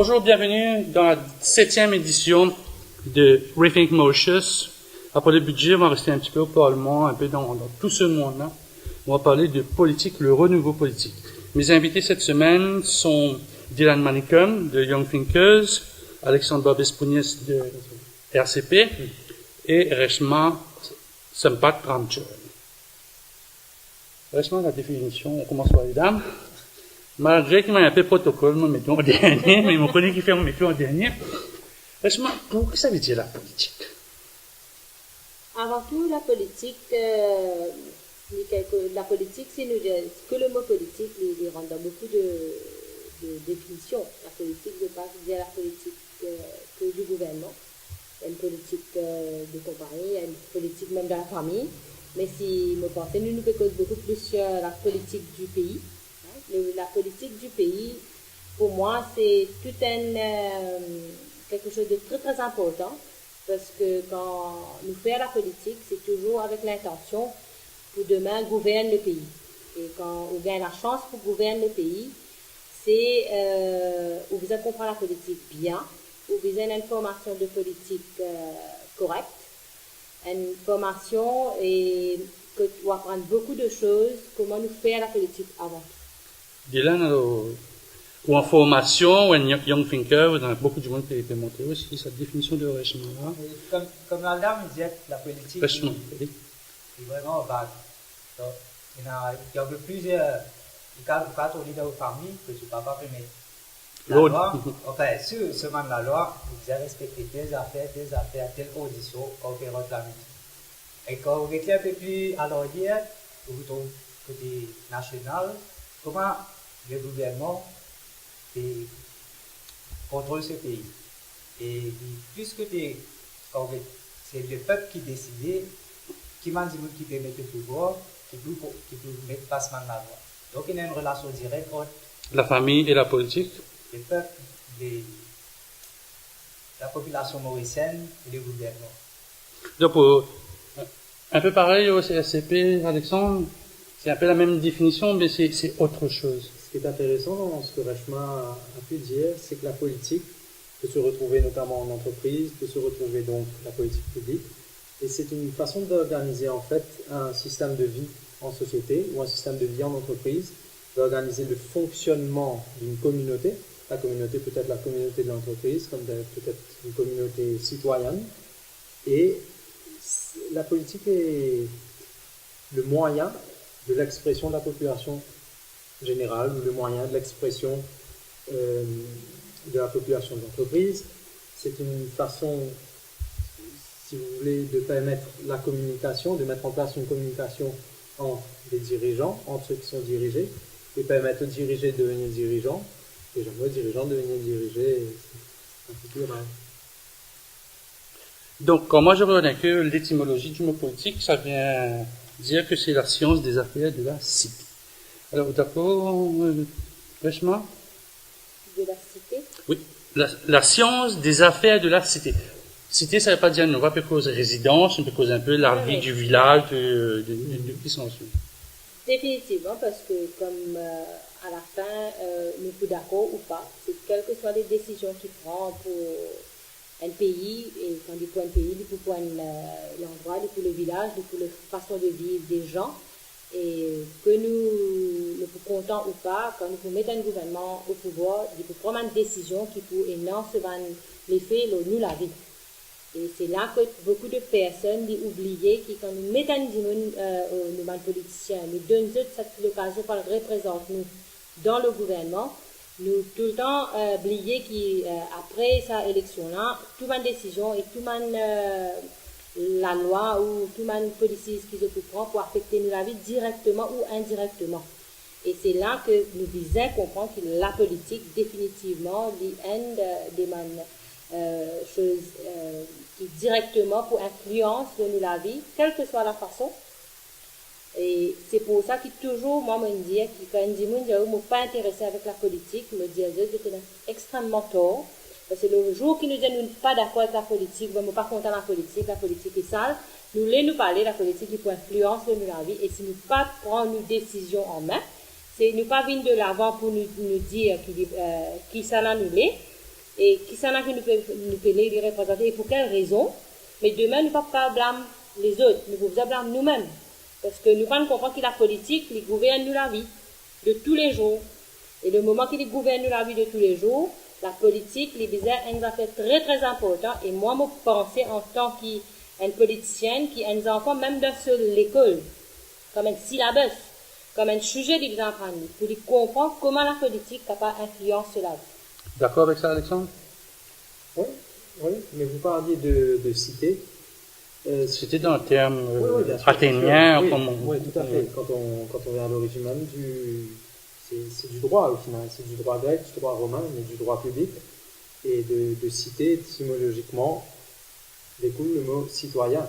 Bonjour, bienvenue dans la 7e édition de Rethink Mauritius. Après le budget, on va rester un petit peu au Parlement, un peu dans tout ce monde-là. On va parler de politique, le renouveau politique. Mes invités cette semaine sont Dylan Manicum de Young Thinkers, Alexandre Babes-Pouniès de RCP et Reshma Sempat Ramchur. Reshma, la définition, on commence par les dames. Malgré qu'il m'a un peu protocole, me mettons en dernier, mais mon collègue qui fait me mettons en dernier. Reshma, pour que ça veut dire la politique? Avant tout, la politique, c'est que le mot politique, il rentre dans beaucoup de définitions. La politique, je ne veux pas dire la politique que du gouvernement. Il y a une politique de compagnie, il y a une politique même de la famille. Mais si me pensez, nous cause beaucoup plus sur la politique du pays. La politique du pays, pour moi, c'est tout quelque chose de très très important. Parce que quand nous faisons la politique, c'est toujours avec l'intention pour demain gouverner le pays. Et quand on gagne la chance pour gouverner le pays, c'est où vous comprenez la politique bien, où vous avez une formation de politique correcte, une formation et que tu apprends beaucoup de choses, comment nous faire la politique avant tout. Dylan, ou en formation, ou en Young Thinker, vous avez beaucoup de monde qui peut montrer aussi cette définition de Reshma. Comme la dame disait, la politique est vraiment vague. Donc, il y a plusieurs cas au leader de famille que tu ne peux pas permettre. La loi, enfin, sur la loi, vous avez respecté des affaires, telle condition, qu'on fait la musique. Et quand vous êtes un peu plus à l'arrière, vous trouvez côté national, comment le gouvernement contrôle ce pays. Et puisque c'est le peuple qui décide, qui m'a dit qui peut mettre le pouvoir, qui peut mettre passement de la loi. Donc il y a une relation directe entre la famille et la politique. Le peuple, la population mauricienne et le gouvernement. Donc, un peu pareil au CSCP, Alexandre, c'est un peu la même définition, mais c'est autre chose. Ce qui est intéressant dans ce que Reshma a pu dire, c'est que la politique peut se retrouver notamment en entreprise, peut se retrouver donc la politique publique, et c'est une façon d'organiser en fait un système de vie en société ou un système de vie en entreprise, d'organiser le fonctionnement d'une communauté. La communauté peut être la communauté de l'entreprise, comme peut-être une communauté citoyenne, et la politique est le moyen de l'expression de la population générale, ou le moyen de l'expression de la population d'entreprise. C'est une façon, si vous voulez, de permettre la communication, de mettre en place une communication entre les dirigeants, entre ceux qui sont dirigés, et permettre aux dirigés de devenir dirigeants, et jamais aux dirigeants de devenir dirigés, c'est un peu plus rare. Donc, moi je reconnais que l'étymologie du mot politique, ça vient dire que c'est la science des affaires de la cité. Alors, d'accord, Reshma? De la cité? Oui, la science des affaires de la cité. Cité, ça ne veut pas dire nous, on peut causer résidence, on peut causer un peu la vie du village, de qui s'en suit. Définitivement, parce que comme à la fin, nous sommes d'accord ou pas, c'est quelles que soient les décisions qu'il prend pour un pays, et quand il prend un pays, il pour l'endroit, il pour le village, il pour la façon de vivre des gens, et que nous sommes contents ou pas, quand nous pouvons mettre un gouvernement au pouvoir, il peut prendre une décision qui peut énoncer les faits, nous la vie. Et c'est là que beaucoup de personnes oublient que quand nous mettons nous politiciens, nous donnons cette occasion pour représenter nous dans le gouvernement, nous tout le temps oublier qu'après cette élection-là, toute ma décision et toute la loi ou toute ma politique qu'ils ont prend pour affecter la vie directement ou indirectement. Et c'est là que nous devons comprendre que la politique, définitivement, est des choses qui directement pour influence nous la vie, quelle que soit la façon. Et c'est pour ça que toujours, moi, me dis que quand je dis que je ne suis pas intéressé avec la politique, je me dis que j'étais extrêmement tort. Parce que le jour qu'ils nous disent que nous ne sommes pas d'accord avec la politique, nous ne sommes pas contents de la politique est sale, nous voulons nous parler de la politique qui peut influencer nous la vie. Et si nous ne pas prendre une décision en main, c'est nous pas venir de l'avant pour nous dire qui ça là nous l'est, et qui s'en a qui nous peut les représenter, et pour quelles raisons. Mais demain, nous ne pouvons pas blâmer les autres, nous pouvons blâmer nous-mêmes. Parce que nous ne comprenons que la politique, les gouverne nous la vie de tous les jours. Et le moment qu'il gouverne nous la vie de tous les jours, la politique, les bizarres, est un affaire très très important. Et moi, je pensais en tant qu'une politicienne, qui a un enfant, même dans l'école, comme un syllabus, comme un sujet des enfants, pour comprendre comment la politique n'a pas influence sur la vie. D'accord avec ça, Alexandre? Oui, oui, mais vous parliez de cité. C'était dans le terme bien sûr, athénien. Oui, tout à fait. Quand on vient à l'origine même c'est du droit au final, c'est du droit grec, du droit romain, mais du droit public. Et de cité, étymologiquement, découle le mot citoyen.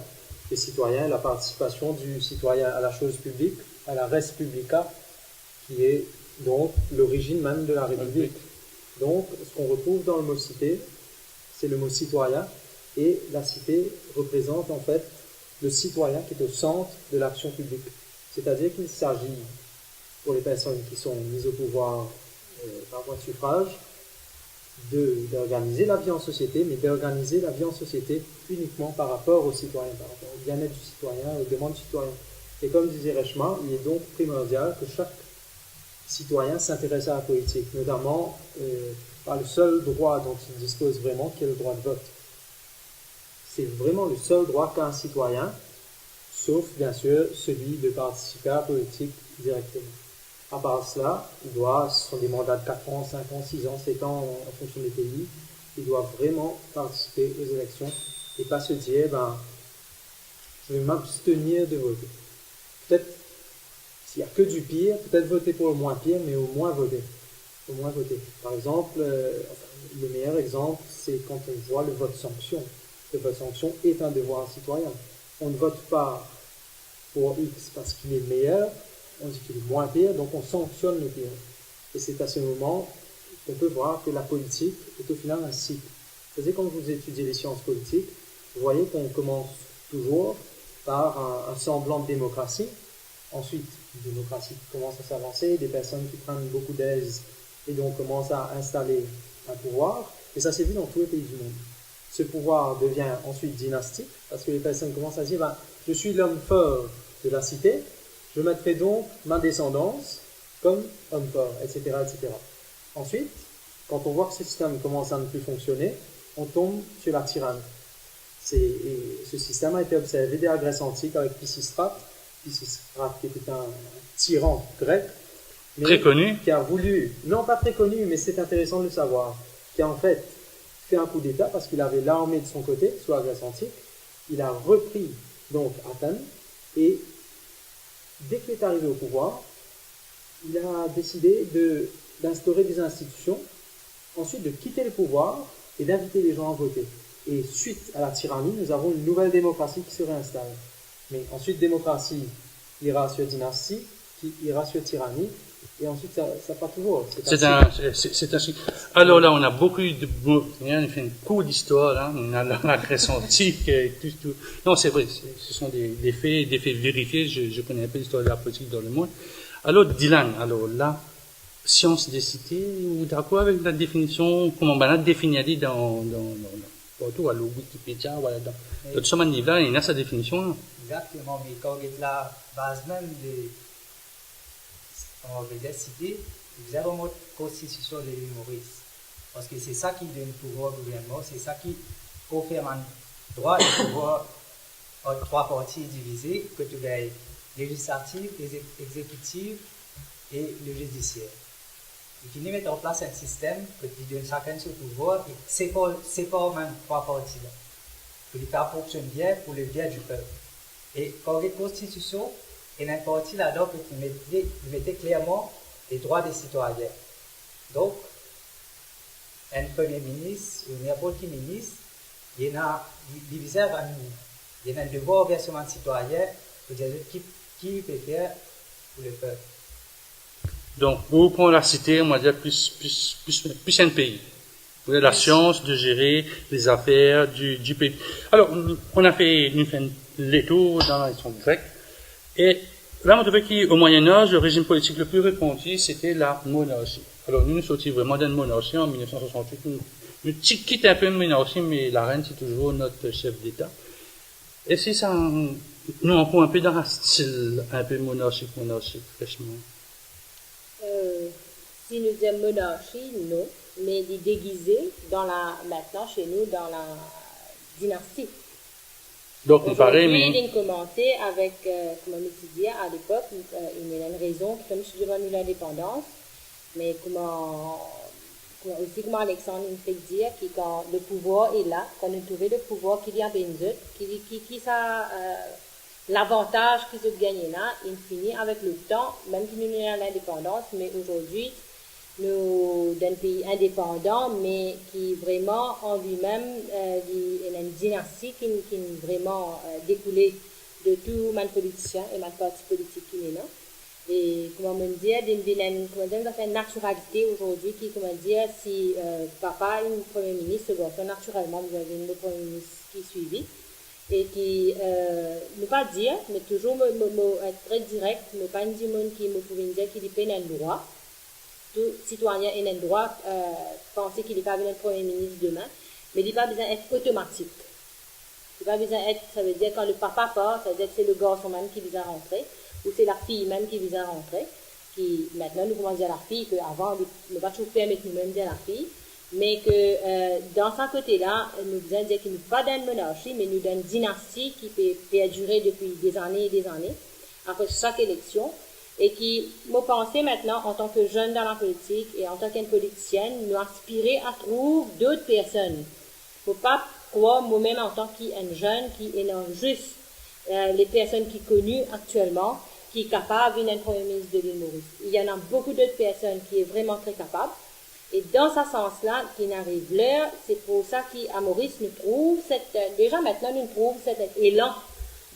Le citoyen, la participation du citoyen à la chose publique, à la res publica, qui est donc l'origine même de la République. Donc, ce qu'on retrouve dans le mot cité, c'est le mot citoyen, et la cité représente en fait le citoyen qui est au centre de l'action publique. C'est-à-dire qu'il s'agit, pour les personnes qui sont mises au pouvoir par voie de suffrage, d'organiser la vie en société, mais d'organiser la vie en société uniquement par rapport aux citoyens, par rapport au bien-être du citoyen, aux demandes du citoyen. Et comme disait Reichmann, il est donc primordial que chaque citoyen s'intéresse à la politique, notamment par le seul droit dont il dispose vraiment, qui est le droit de vote. C'est vraiment le seul droit qu'a un citoyen, sauf bien sûr celui de participer à la politique directement. À part cela, ce sont des mandats de 4 ans, 5 ans, 6 ans, 7 ans en fonction des pays. Il doit vraiment participer aux élections et pas se dire, je vais m'abstenir de voter. Peut-être, s'il n'y a que du pire, peut-être voter pour le moins pire, mais au moins voter. Au moins voter. Par exemple, le meilleur exemple, c'est quand on voit le vote sanction. Le vote sanction est un devoir citoyen. On ne vote pas pour X parce qu'il est meilleur, on dit qu'il est moins pire, donc on sanctionne le pire. Et c'est à ce moment qu'on peut voir que la politique est au final un cycle. C'est-à-dire quand vous étudiez les sciences politiques, vous voyez qu'on commence toujours par un semblant de démocratie. Ensuite, une démocratie qui commence à s'avancer, des personnes qui prennent beaucoup d'aise et donc commencent à installer un pouvoir. Et ça s'est vu dans tous les pays du monde. Ce pouvoir devient ensuite dynastique parce que les personnes commencent à dire je suis l'homme fort de la cité, je mettrai donc ma descendance comme homme fort, etc., etc. Ensuite, quand on voit que ce système commence à ne plus fonctionner, on tombe sur la tyrannie. Ce système a été observé dès la Grèce antique avec Pisistrate qui était un tyran grec, mais très connu, qui a voulu, non pas très connu, mais c'est intéressant de le savoir, qui a en fait fait un coup d'État parce qu'il avait l'armée de son côté, sous la Grèce antique. Il a repris donc Athènes et dès qu'il est arrivé au pouvoir, il a décidé d'instaurer des institutions, ensuite de quitter le pouvoir et d'inviter les gens à voter. Et suite à la tyrannie, nous avons une nouvelle démocratie qui se réinstalle. Mais ensuite, démocratie ira sur dynastie, qui ira sur tyrannie, et ensuite, ça part toujours. C'est un cycle. Alors là, on a beaucoup de... On fait une cours d'histoire, là. On a la Grèce antique, et tout. Non, c'est vrai, ce sont des faits vérifiés. Je connais un peu l'histoire de la politique dans le monde. Alors, Dylan, là, science des cités, ou d'accord avec la définition, comment on a défini dans à le Wikipédia, voilà, dans ce manière-là, il y a sa définition, là. Exactement, mais quand on est la base même on veut dire cité, c'est vraiment la constitution de l'humoriste. Parce que c'est ça qui donne pouvoir au gouvernement, c'est ça qui confirme un droit de pouvoir en 3 parties divisées, que tu gagnes législative, exécutive et le judiciaire. Et qui met en place un système que tu donnes chacun ce pouvoir, et c'est pas même 3 parties là. Que l'État fonctionne bien pour le bien du peuple. Et quand on a une constitution, il y a une partie là-dedans que tu mettais clairement les droits des citoyens. Donc, un premier ministre ou n'importe quel ministre, il y a divisé à nous. Il y a un devoir envers ce citoyen pour dire qui peut faire pour le peuple. Donc, pour prendre la cité, on va dire plus un pays. Vous avez la science de gérer les affaires du pays. Alors, on a fait les tours dans la leçon grecque. Et là, on trouvait qu'au Moyen-Âge, le régime politique le plus répandu, c'était la monarchie. Alors, nous sortis vraiment d'une monarchie en 1968. une petite quitte un peu de monarchie, mais la reine, c'est toujours notre chef d'État. Et c'est ça, nous, on prend un peu dans un style un peu monarchique, franchement. Si nous disons monarchie, non, mais il est déguisé maintenant chez nous dans la dynastie. Donc, on paraît, mais. Il est commenté avec, comme on dit à l'époque, il y a une raison qui fait devant nous l'indépendance, mais comment Alexandre nous fait dire que quand le pouvoir est là, quand nous trouvons le pouvoir qu'il y a bien qui ça, l'avantage qu'ils ont gagné là, il finit avec le temps, même si nous avons l'indépendance, mais aujourd'hui, nous, d'un pays indépendant, mais qui vraiment en lui-même, il y a une dynastie qui vraiment découlée de tout mal politicien et mal parti politique qui est là. Et comment me dire, une naturalité aujourd'hui qui, comment dire, si papa est un premier ministre, naturellement, vous avez le premier ministre qui suivi et qui, ne pas dire, mais toujours être très direct, ne pas dire qui me pouvait dire qu'il est un droit. Tout citoyen a un droit penser qu'il n'est pas un premier ministre demain, mais il n'est pas besoin d'être automatique. Il n'est pas besoin d'être, ça veut dire quand le papa part, ça veut dire que c'est le garçon même qui vient rentrer, ou c'est la fille même qui vient rentrer, qui maintenant nous commençons à dire à la fille qu'avant, on ne va pas toujours permettre nous-mêmes dire à la fille, mais que dans ce côté-là, nous devons dire qu'il n'est pas d'une monarchie, mais nous d'une dynastie qui peut perdurer depuis des années et des années, après chaque élection, et qui m'a pensé maintenant, en tant que jeune dans la politique et en tant qu'une politicienne, nous inspirer à trouver d'autres personnes. Il ne faut pas croire moi-même en tant qu'une jeune qui est juste les personnes qui sont connues actuellement, qui sont capables d'être premier ministre de l'île Maurice. Il y en a beaucoup d'autres personnes qui sont vraiment très capables. Et dans ce sens-là, qui n'arrive l'heure, c'est pour ça qu'à Maurice, nous trouve déjà maintenant, nous trouvons cet élan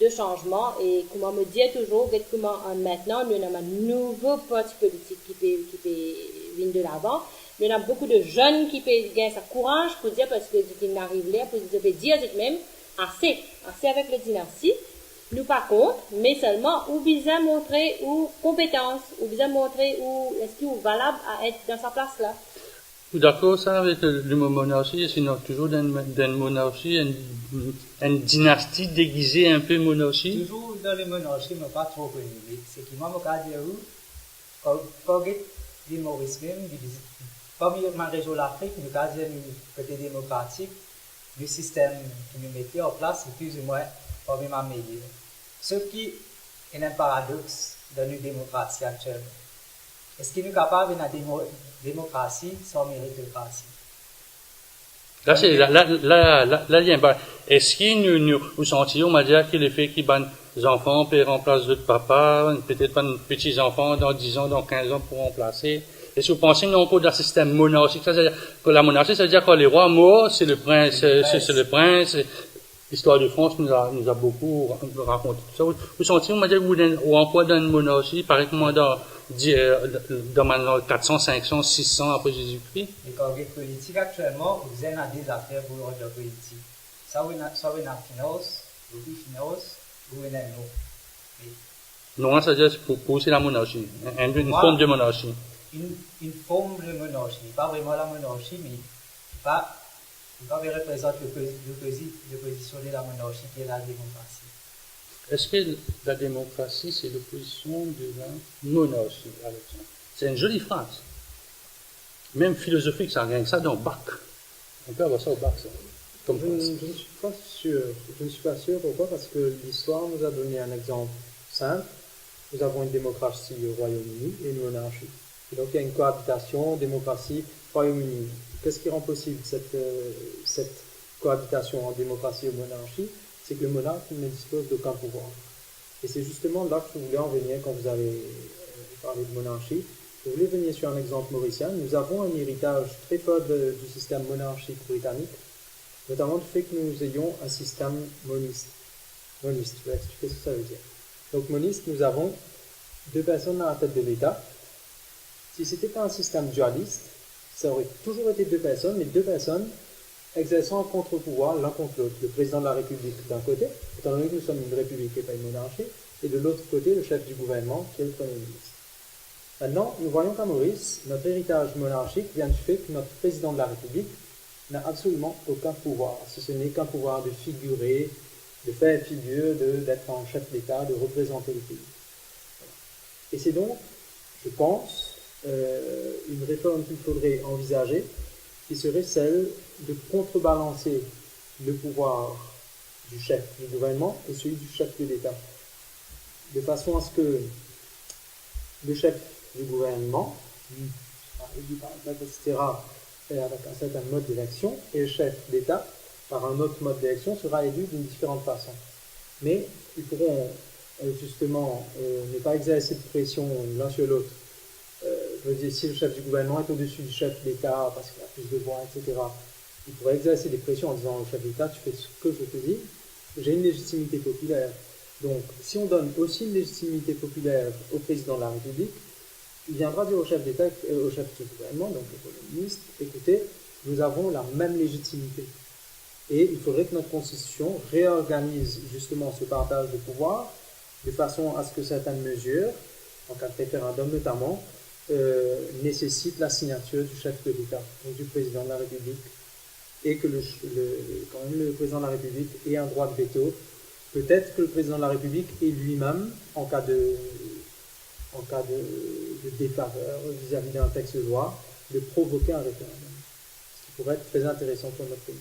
de changement et comment me dire toujours comment maintenant nous avons un nouveau parti politique qui peut venir de l'avant. Nous avons beaucoup de jeunes qui peuvent gagner sa courage pour dire parce qu'ils n'arrivent là pour dire même assez avec la dynastie. Nous par contre, mais seulement ou besoin montrer ou compétence, ou besoin montrer ou est-ce qu'il est valable à être dans sa place là. D'accord, ça, avec le mot monarchie, sinon toujours dans une monarchie, une dynastie déguisée un peu monarchie? Toujours dans les monarchies, mais pas trop connu. C'est qui m'a dit où, quand les Maurice même, parmi ma région l'Afrique, nous avons dit côté démocratique, le système que nous mettions en place est plus ou moins parmi ma meilleure. Ce qui est un paradoxe dans nos démocraties actuelles. Est-ce qu'il est capable d'une démocratie sans méritocratie? Là, c'est, là, il y a un bar. Est-ce que nous sentons, on m'a dit que le fait qu'ils ban les enfants peuvent remplacer d'autres papas, peut-être pas nos petits enfants dans 10 ans, dans 15 ans pour remplacer? Est-ce que vous pensez non pas d'un système monarchique? Ça veut dire que la monarchie, ça veut dire que les rois morts, c'est le prince, c'est le prince. L'histoire de France nous a beaucoup raconté tout ça. Vous sentez, on m'a dit que vous encore dans une monarchie, pareil que moi dans maintenant 400, 500, 600 après Jésus-Christ. Les congrès politiques actuellement, vous avez des affaires pour l'ordre politique. Ça, vous avez la finance, vous avez non. Non, ça veut dire pour c'est la monarchie, une forme de monarchie. Une forme de monarchie, pas vraiment la monarchie, mais pas représente l'opposition de la monarchie qui est la démocratie. Est-ce que la démocratie, c'est l'opposition de la monarchie, Alexandre? C'est une jolie phrase. Même philosophique, ça rien que ça dans le bac. On peut avoir ça au bac, ça. Comme je ne suis pas sûr. Je ne suis pas sûr. Pourquoi? Parce que l'histoire nous a donné un exemple simple. Nous avons une démocratie au Royaume-Uni et une monarchie. Et donc il y a une cohabitation, démocratie, Royaume-Uni. Qu'est-ce qui rend possible cette cohabitation en démocratie et monarchie? C'est que le monarque ne dispose d'aucun pouvoir. Et c'est justement là que je voulais en venir quand vous avez parlé de monarchie. Je voulais venir sur un exemple mauricien. Nous avons un héritage très fort du système monarchique britannique, notamment du fait que nous ayons un système moniste. Moniste, je vais expliquer ce que ça veut dire. Donc moniste, nous avons deux personnes à la tête de l'État. Si ce n'était pas un système dualiste, ça aurait toujours été deux personnes, mais deux personnes exerçant un contre-pouvoir l'un contre l'autre. Le président de la République d'un côté, étant donné que nous sommes une république et pas une monarchie, et de l'autre côté, le chef du gouvernement, qui est le Premier ministre. Maintenant, nous voyons qu'à Maurice, notre héritage monarchique vient du fait que notre président de la République n'a absolument aucun pouvoir, si ce n'est qu'un pouvoir de figurer, de faire figure, d'être un chef d'État, de représenter le pays. Et c'est donc, je pense, une réforme qu'il faudrait envisager, qui serait celle de contrebalancer le pouvoir du chef du gouvernement et celui du chef de l'État, de façon à ce que le chef du gouvernement, etc., avec un certain mode d'élection, et le chef d'État, par un autre mode d'élection, sera élu d'une différente façon. Mais ils pourront justement ne pas exercer de pression l'un sur l'autre. Je veux dire, si le chef du gouvernement est au-dessus du chef d'État parce qu'il a plus de voix, etc., il pourrait exercer des pressions en disant au chef d'État, tu fais ce que je te dis, j'ai une légitimité populaire. Donc, si on donne aussi une légitimité populaire au président de la République, il viendra dire au chef d'État, au chef du gouvernement, donc au Premier ministre, écoutez, nous avons la même légitimité. Et il faudrait que notre Constitution réorganise justement ce partage de pouvoir de façon à ce que certaines mesures, en cas de référendum notamment, nécessitent la signature du chef de l'État, donc du président de la République, et que quand même le président de la République ait un droit de veto. Peut-être que le président de la République est lui-même, en cas de défaveur vis-à-vis d'un texte de loi, de provoquer un référendum. Ce qui pourrait être très intéressant pour notre pays.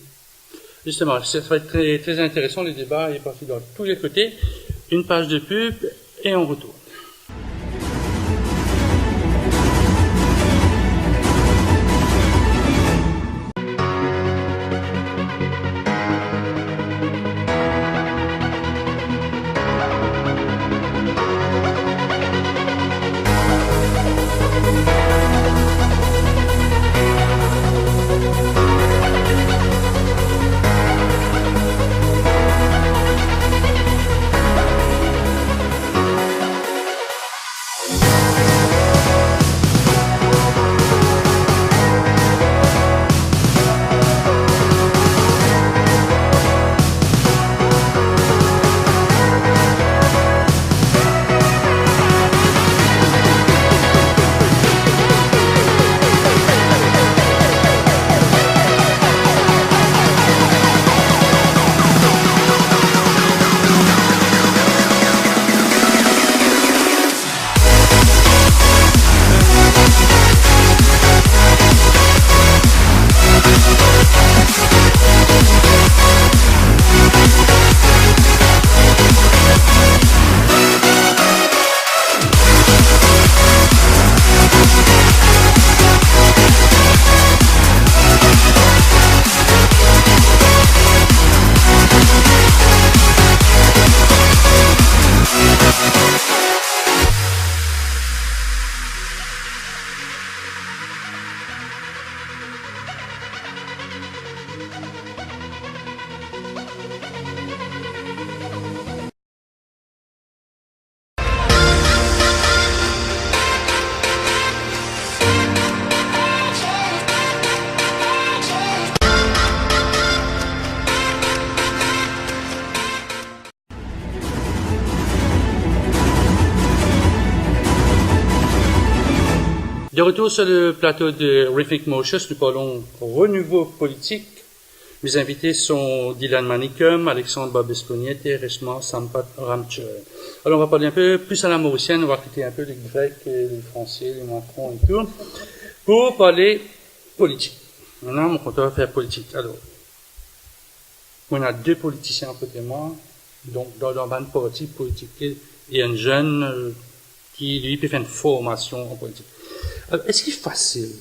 Justement, ça va être très, très intéressant, le débat est parti dans tous les côtés. Une page de pub et on retourne. De retour sur le plateau de Rethink Motions, nous parlons renouveau politique. Mes invités sont Dylan Manicum, Alexandre Babesponiette et Reshma Sampat Ramchur. Alors on va parler un peu plus à la mauricienne, on va quitter un peu les Grecs, les Français, les Macron et tout, pour parler politique. Maintenant, on va faire politique. Alors, on a deux politiciens à côté de moi, donc dans le parti politique, et un jeune qui, lui, peut faire une formation en politique. Alors, est-ce qu'il est facile,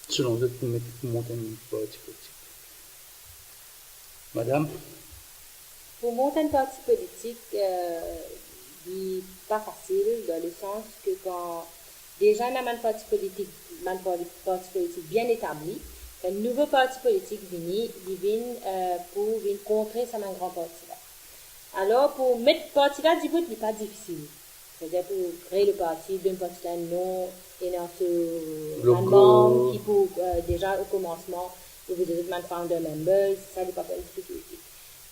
selon vous, pour monter une parti politique? Madame? Pour monter un parti politique, il n'est pas facile, dans le sens que quand déjà on a un parti politique bien établi, un nouveau parti politique vient pour venir contrer ça un grand parti là. Alors pour mettre le parti là du bout, il n'est pas difficile. C'est-à-dire pour créer le parti, d'un parti là non, et dans ce membre qui pour déjà au commencement, vous vous dites man founder members, ça n'est pas très difficile.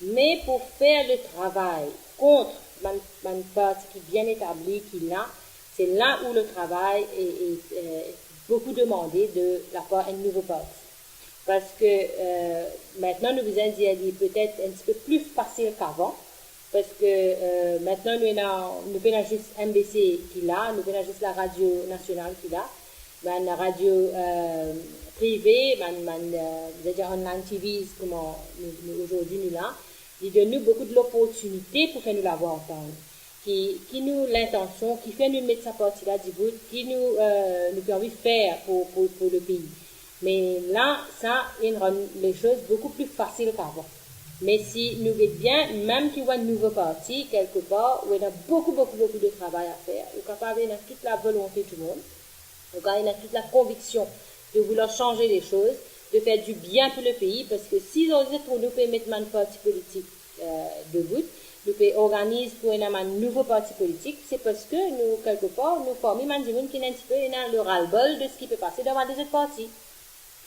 Mais pour faire le travail contre un parti qui est bien établi, qui là, c'est là où le travail est beaucoup demandé de la part d'un nouveau parti. Parce que maintenant, nous vous indiquons peut-être un petit peu plus facile qu'avant. Parce que maintenant, nous avons juste MBC qui est là, nous avons juste la radio nationale qui est là, la radio privée, c'est-à-dire online TV, comme aujourd'hui nous là, il donne nous beaucoup de l'opportunité pour faire nous la voir entendre. Qui nous l'intention, qui fait nous mettre sa partie là du bout, qui nous permet de faire pour le pays. Mais là, ça, il rend les choses beaucoup plus faciles qu'avant. Mais si nous voyons bien, même qu'il y a un nouveau parti, quelque part, où il y a beaucoup de travail à faire, où capable il y a toute la volonté du monde, où il y a toute la conviction de vouloir changer les choses, de faire du bien pour le pays, parce que si on dit pour nous peut mettre un parti politique debout, nous peut organiser pour un nouveau parti politique, c'est parce que nous, quelque part, nous formons un monde qui est un petit peu le ras-le-bol de ce qui peut passer devant des autres partis.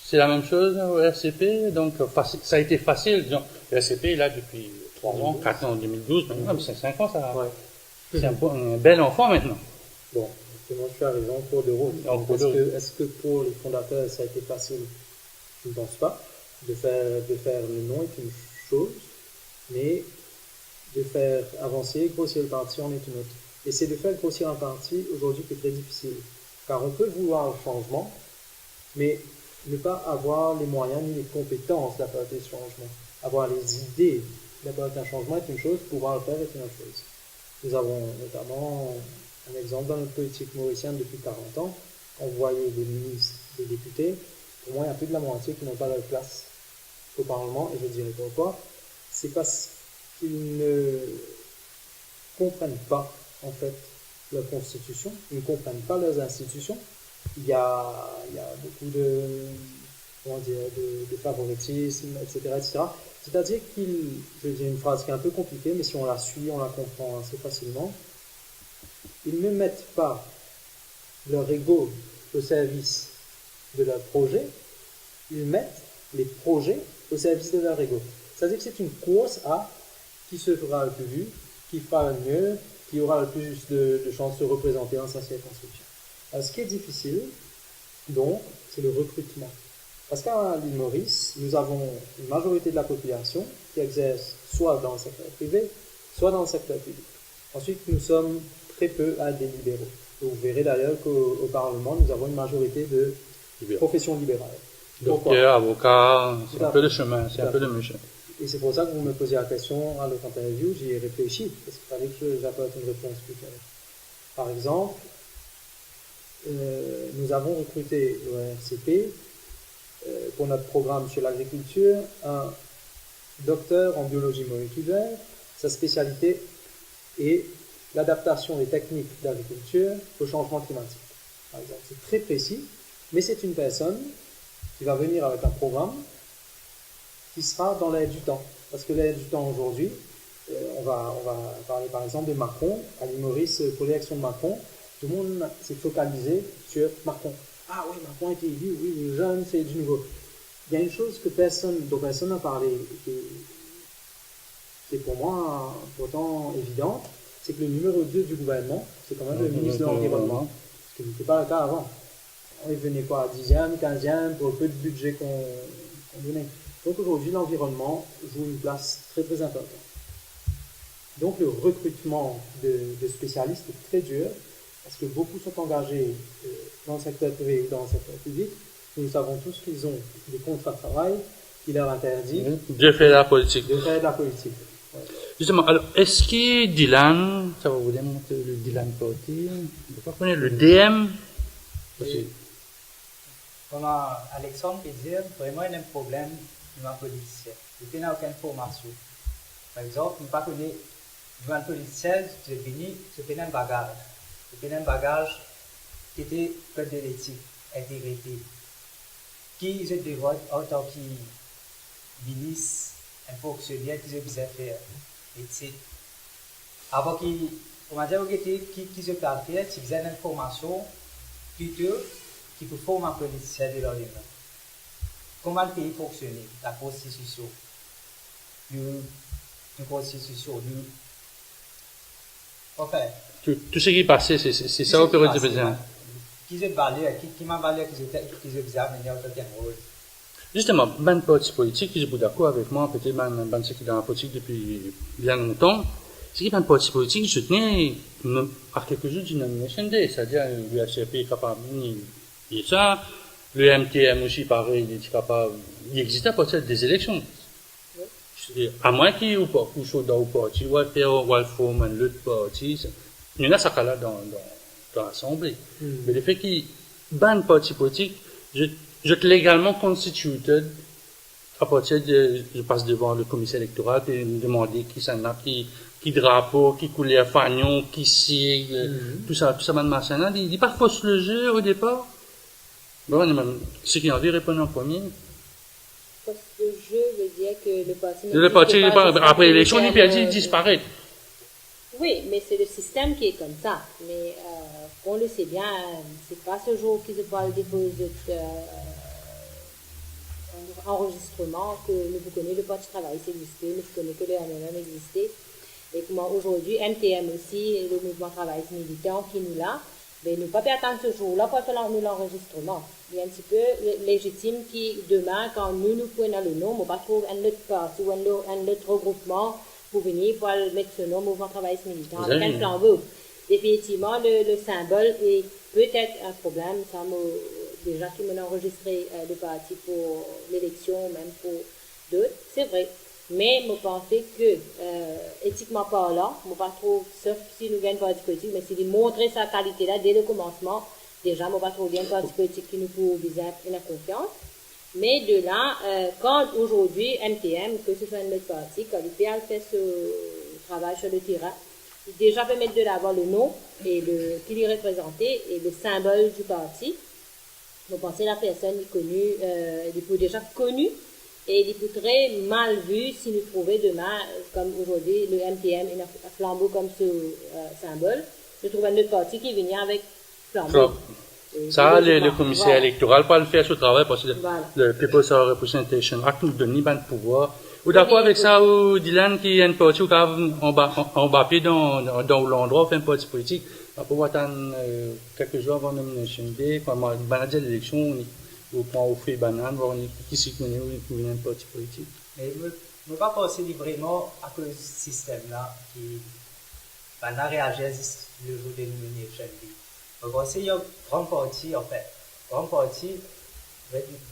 C'est la même chose au RCP, donc ça a été facile, disons. Le RCP est là depuis 3 ans, 4 ans en 2012, maintenant, mais c'est 5 ans, ça. Ouais. C'est un bel enfant maintenant. Bon, moi je suis arrivé en cours de route. Est-ce que pour les fondateurs ça a été facile? Je ne pense pas. De faire le nom est une chose, mais de faire avancer, grossir le parti en est une autre. Et c'est de faire grossir un parti aujourd'hui qui est très difficile. Car on peut vouloir le changement, mais ne pas avoir les moyens ni les compétences d'apporter ce changement. Avoir les idées d'apporter un changement est une chose, pouvoir le faire est une autre chose. Nous avons notamment un exemple dans notre politique mauricienne depuis 40 ans. On voyait des ministres, des députés, au moins il y a plus de la moitié qui n'ont pas leur place au Parlement, et je dirais pourquoi. C'est parce qu'ils ne comprennent pas, en fait, leur constitution, ils ne comprennent pas leurs institutions. Il y a beaucoup de favoritisme, etc., etc. C'est-à-dire je dis une phrase qui est un peu compliquée, mais si on la suit, on la comprend assez facilement. Ils ne mettent pas leur ego au service de leur projet, ils mettent les projets au service de leur ego. C'est-à-dire que c'est une course à qui se fera le plus vu, qui fera le mieux, qui aura le plus de chances de se représenter dans sa circonscription. Alors, ce qui est difficile, donc, c'est le recrutement. Parce qu'à l'île Maurice, nous avons une majorité de la population qui exerce soit dans le secteur privé, soit dans le secteur public. Ensuite, nous sommes très peu à des libéraux. Vous verrez d'ailleurs qu'au Parlement, nous avons une majorité de professions libérales. Docteur, avocat, c'est un peu le chemin, c'est un peu le même chemin. Et c'est pour ça que vous me posiez la question à l'autre interview, j'y ai réfléchi, parce qu'il fallait que j'apporte une réponse plus claire. Par exemple, nous avons recruté au RCP pour notre programme sur l'agriculture un docteur en biologie moléculaire. Sa spécialité est l'adaptation des techniques d'agriculture au changement climatique. Par exemple, c'est très précis, mais c'est une personne qui va venir avec un programme qui sera dans l'air du temps. Parce que l'air du temps aujourd'hui, on va parler par exemple de Macron. À l'île Maurice, pour l'élection de Macron, tout le monde s'est focalisé sur Macron. Ah oui, Macron a été élu, oui, les jeunes, c'est du nouveau. Il y a une chose dont personne n'a parlé, qui est pour moi pourtant évidente, c'est que le numéro 2 du gouvernement, c'est quand même le ministre de l'Environnement. Ce qui n'était pas le cas avant. Il venait quoi, 10e, 15e, pour le peu de budget qu'on donnait. Donc aujourd'hui, l'environnement joue une place très très importante. Donc le recrutement de spécialistes est très dur, parce que beaucoup sont engagés dans le secteur privé et dans le secteur public. Nous savons tous qu'ils ont des contrats de travail qui leur interdisent de faire de la politique. Ouais. Justement, alors, est-ce que Dylan, ça va vous démontrer le Dylan Party, vous connaissez le DM? Comme Alexandre peut dire, vraiment il y a un problème dans la politicien. Il n'y a aucune formation. Par exemple, nous ne connaissons pas dans le politicien, c'est un bagage. C'est un bagage qui était code de l'éthique, intégrité. Qui se dévote en tant que ministre, un fonctionnaire qui se faisait faire, éthique. Avant qu'il, on va dire, qui se fait faire, c'est besoin d'informations plutôt qui peut former un politicien de leur humain. Comment le pays fonctionne, la constitution, enfin, tout ce qui est passé, c'est ça au période de président. Qui se balait, qui m'a balé, qui se faisait amener en tant qu'un rôle. Justement, ban parti politique, qui est d'accord avec moi, peut-être ban ceux qui sont dans la politique depuis bien longtemps, c'est que ban parti politique, je tenais à quelque chose d'une nomination day, c'est-à-dire le HCP est capable de ça, le MTM aussi, pareil, il est capable, il existe à partir des élections. À moins qu'il y ait ou pas, ou soit dans le parti, ou à former l'autre parti, il y en a ça là dans l'Assemblée. Mais le fait qu'il ban parti politique, je te légalement constituted à partir de, je passe devant le commissaire électoral et me demander qui s'en a, qui drapeau, qui couleur fagnon, qui sigle, tout ça, machin. Il dit pas fausse le jeu au départ. Bon, ceux qui ont envie répondre en premier. Parce que je veux dire que le parti après l'élection, il disparaît. Oui, mais c'est le système qui est comme ça. Mais on le sait bien, c'est pas ce jour qu'ils se parlent des enregistrements que nous vous connaissez le Parti travailliste existait, nous connaissons que le MMM existait. Et comment aujourd'hui, MTM aussi, et le mouvement travailliste militant qui nous l'a, mais nous ne pouvons pas attendre ce jour-là pour faire l'enregistrement. Il est un petit peu légitime qui, demain, quand nous prenons le nom, on va trouver un autre parti ou un autre regroupement pour venir pour mettre ce nom mouvement travailliste militant avec un flambeau. Définitivement, le symbole est peut-être un problème. Ça déjà qui m'ont enregistré le parti pour l'élection, même pour d'autres, c'est vrai. Mais je pense que, éthiquement parlant, je ne pas trop, sauf si nous gagnons un parti politique, mais si de montrer sa qualité-là dès le commencement, déjà, je ne pas trop bien un parti politique qui nous peut viser la confiance. Mais de là, quand aujourd'hui, MTM, que ce soit un autre parti, quand il fait ce travail sur le terrain, il déjà peut mettre de l'avant le nom et qui est représenté et le symbole du parti. Vous pensez la personne est connue, il est déjà connu et il est très mal vu si nous trouvons demain, comme aujourd'hui, le MTM et un flambeau comme ce symbole. Je trouve un autre parti qui vient avec flambeau. Ça, le commissaire électoral peut le faire ce travail parce que le People's Representation Act nous donne pas de pouvoir. Ou d'accord avec ça, ou Dylan qui est un parti ou embarqué dans l'endroit où fait un parti politique, on peut attendre quelques jours avant la nomination day, quand on va dire l'élection, ou quand on fait banane, voir qui s'y connaît ou un parti politique. Mais je ne pas penser vraiment à cause du système-là qui va réagir le jour de la nomination day. Je pense qu'il y a une grande partie, en fait. Grande partie,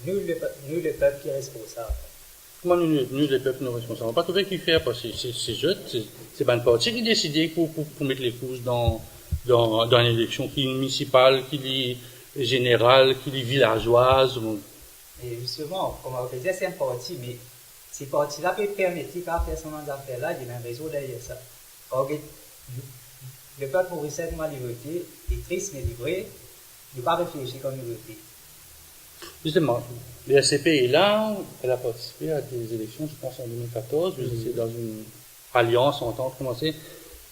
nous, le peuple, qui est responsable. Comment nous, le peuple, nous responsables? On pas trouver qui fait, parce que c'est juste, c'est pas une partie qui décide pour mettre les causes dans l'élection, qui est municipale, qui est générale, qui est villageoise. Et justement, comme on peut dire, c'est un parti, mais ces partis-là peuvent permettre qu'à faire son affaire-là, il y a un réseau derrière ça. Le peuple pour certainement liberté est triste mais livré, il ne pas réfléchir comme liberté. Justement, le RCP est là, elle a participé à des élections, je pense en 2014, vous étiez dans une alliance, entente, commencer.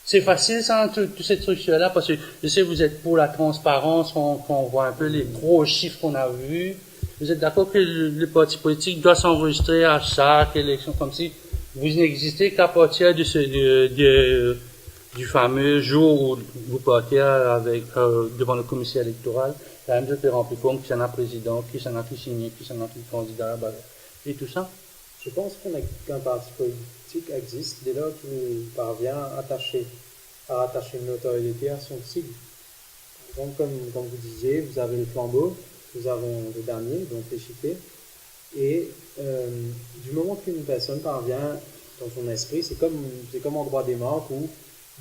C'est facile, ça, toute cette structure-là, parce que je sais, vous êtes pour la transparence, qu'on voit un peu les gros chiffres qu'on a vus. Vous êtes d'accord que le parti politique doit s'enregistrer à chaque élection, comme si vous n'existez qu'à partir du fameux jour où vous partez devant le commissaire électoral, la même chose fait remplir forme, qui s'en a président, qui s'en a qui signé, qui s'en a qui candidat, et tout ça. Je pense qu'un parti politique existe dès lors qu'il parvient à rattacher une notoriété à son cible. Donc, comme vous disiez, vous avez le flambeau, nous avons le dernier, donc l'échiquier, et du moment qu'une personne parvient dans son esprit, c'est comme en droit des marques où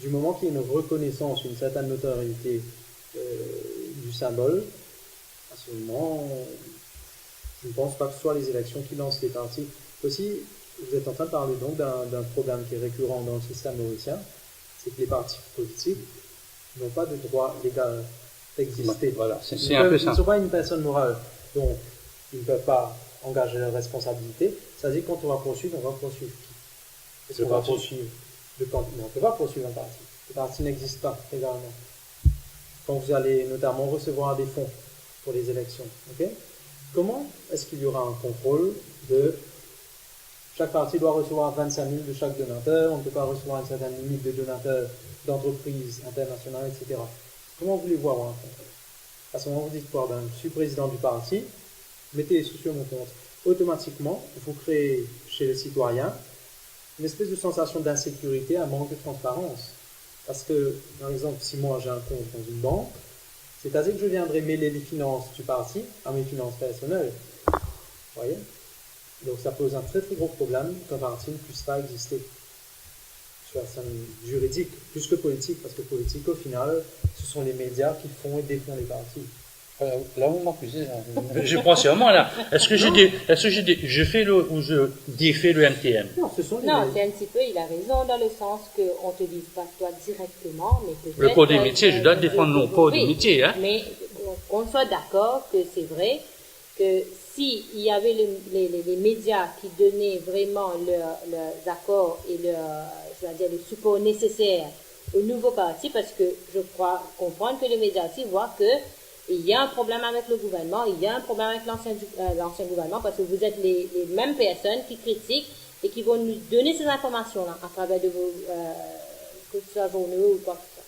du moment qu'il y a une reconnaissance, une certaine notoriété du symbole, à ce moment, je ne pense pas que ce soit les élections qui lancent les partis. Aussi, vous êtes en train de parler donc d'un problème qui est récurrent dans le système mauricien, c'est que les partis politiques n'ont pas de droit légal d'exister. Voilà, c'est un peu ça. Ils ne sont pas une personne morale, donc ils ne peuvent pas engager leurs responsabilités. Ça veut dire que quand on va poursuivre, on va poursuivre qui? Est-ce qu'on va poursuivre le candidat? On ne peut pas poursuivre un parti. Le parti n'existe pas légalement. Quand vous allez notamment recevoir des fonds pour les élections, ok? Comment est-ce qu'il y aura un contrôle de chaque parti doit recevoir 25 000 de chaque donateur, on ne peut pas recevoir une certaine limite de donateurs d'entreprises internationales, etc. Comment voulez-vous avoir un contrôle? À ce moment, vous dites quoi? Je suis président du parti, mettez les sous sur mon compte. automatiquement, vous créez chez les citoyens une espèce de sensation d'insécurité, un manque de transparence. Parce que, par exemple, si moi j'ai un compte dans une banque, c'est-à-dire que je viendrai mêler les finances du parti à mes finances personnelles. Vous voyez? Donc ça pose un très très gros problème qu'un parti ne puisse pas exister. Sur la scène juridique, plus que politique, parce que politique, au final, ce sont les médias qui font et défont les partis. Là, vous m'accusez. Je pense vraiment là. Est-ce que je fais ou je défais le MTM? Non, ce sont les Non, médias. c'est un petit peu, il a raison dans le sens qu'on ne te dise pas toi directement, mais peut-être... Le code des métiers, je dois défendre mon code des métiers. Hein. Mais qu'on soit d'accord que c'est vrai que s'il y avait les médias qui donnaient vraiment leurs accords et le support nécessaire au nouveau parti, parce que je crois comprendre que les médias aussi voient que il y a un problème avec le gouvernement, il y a un problème avec l'ancien gouvernement, parce que vous êtes les mêmes personnes qui critiquent et qui vont nous donner ces informations-là à travers de vos que ce soit journaux ou quoi que ce soit.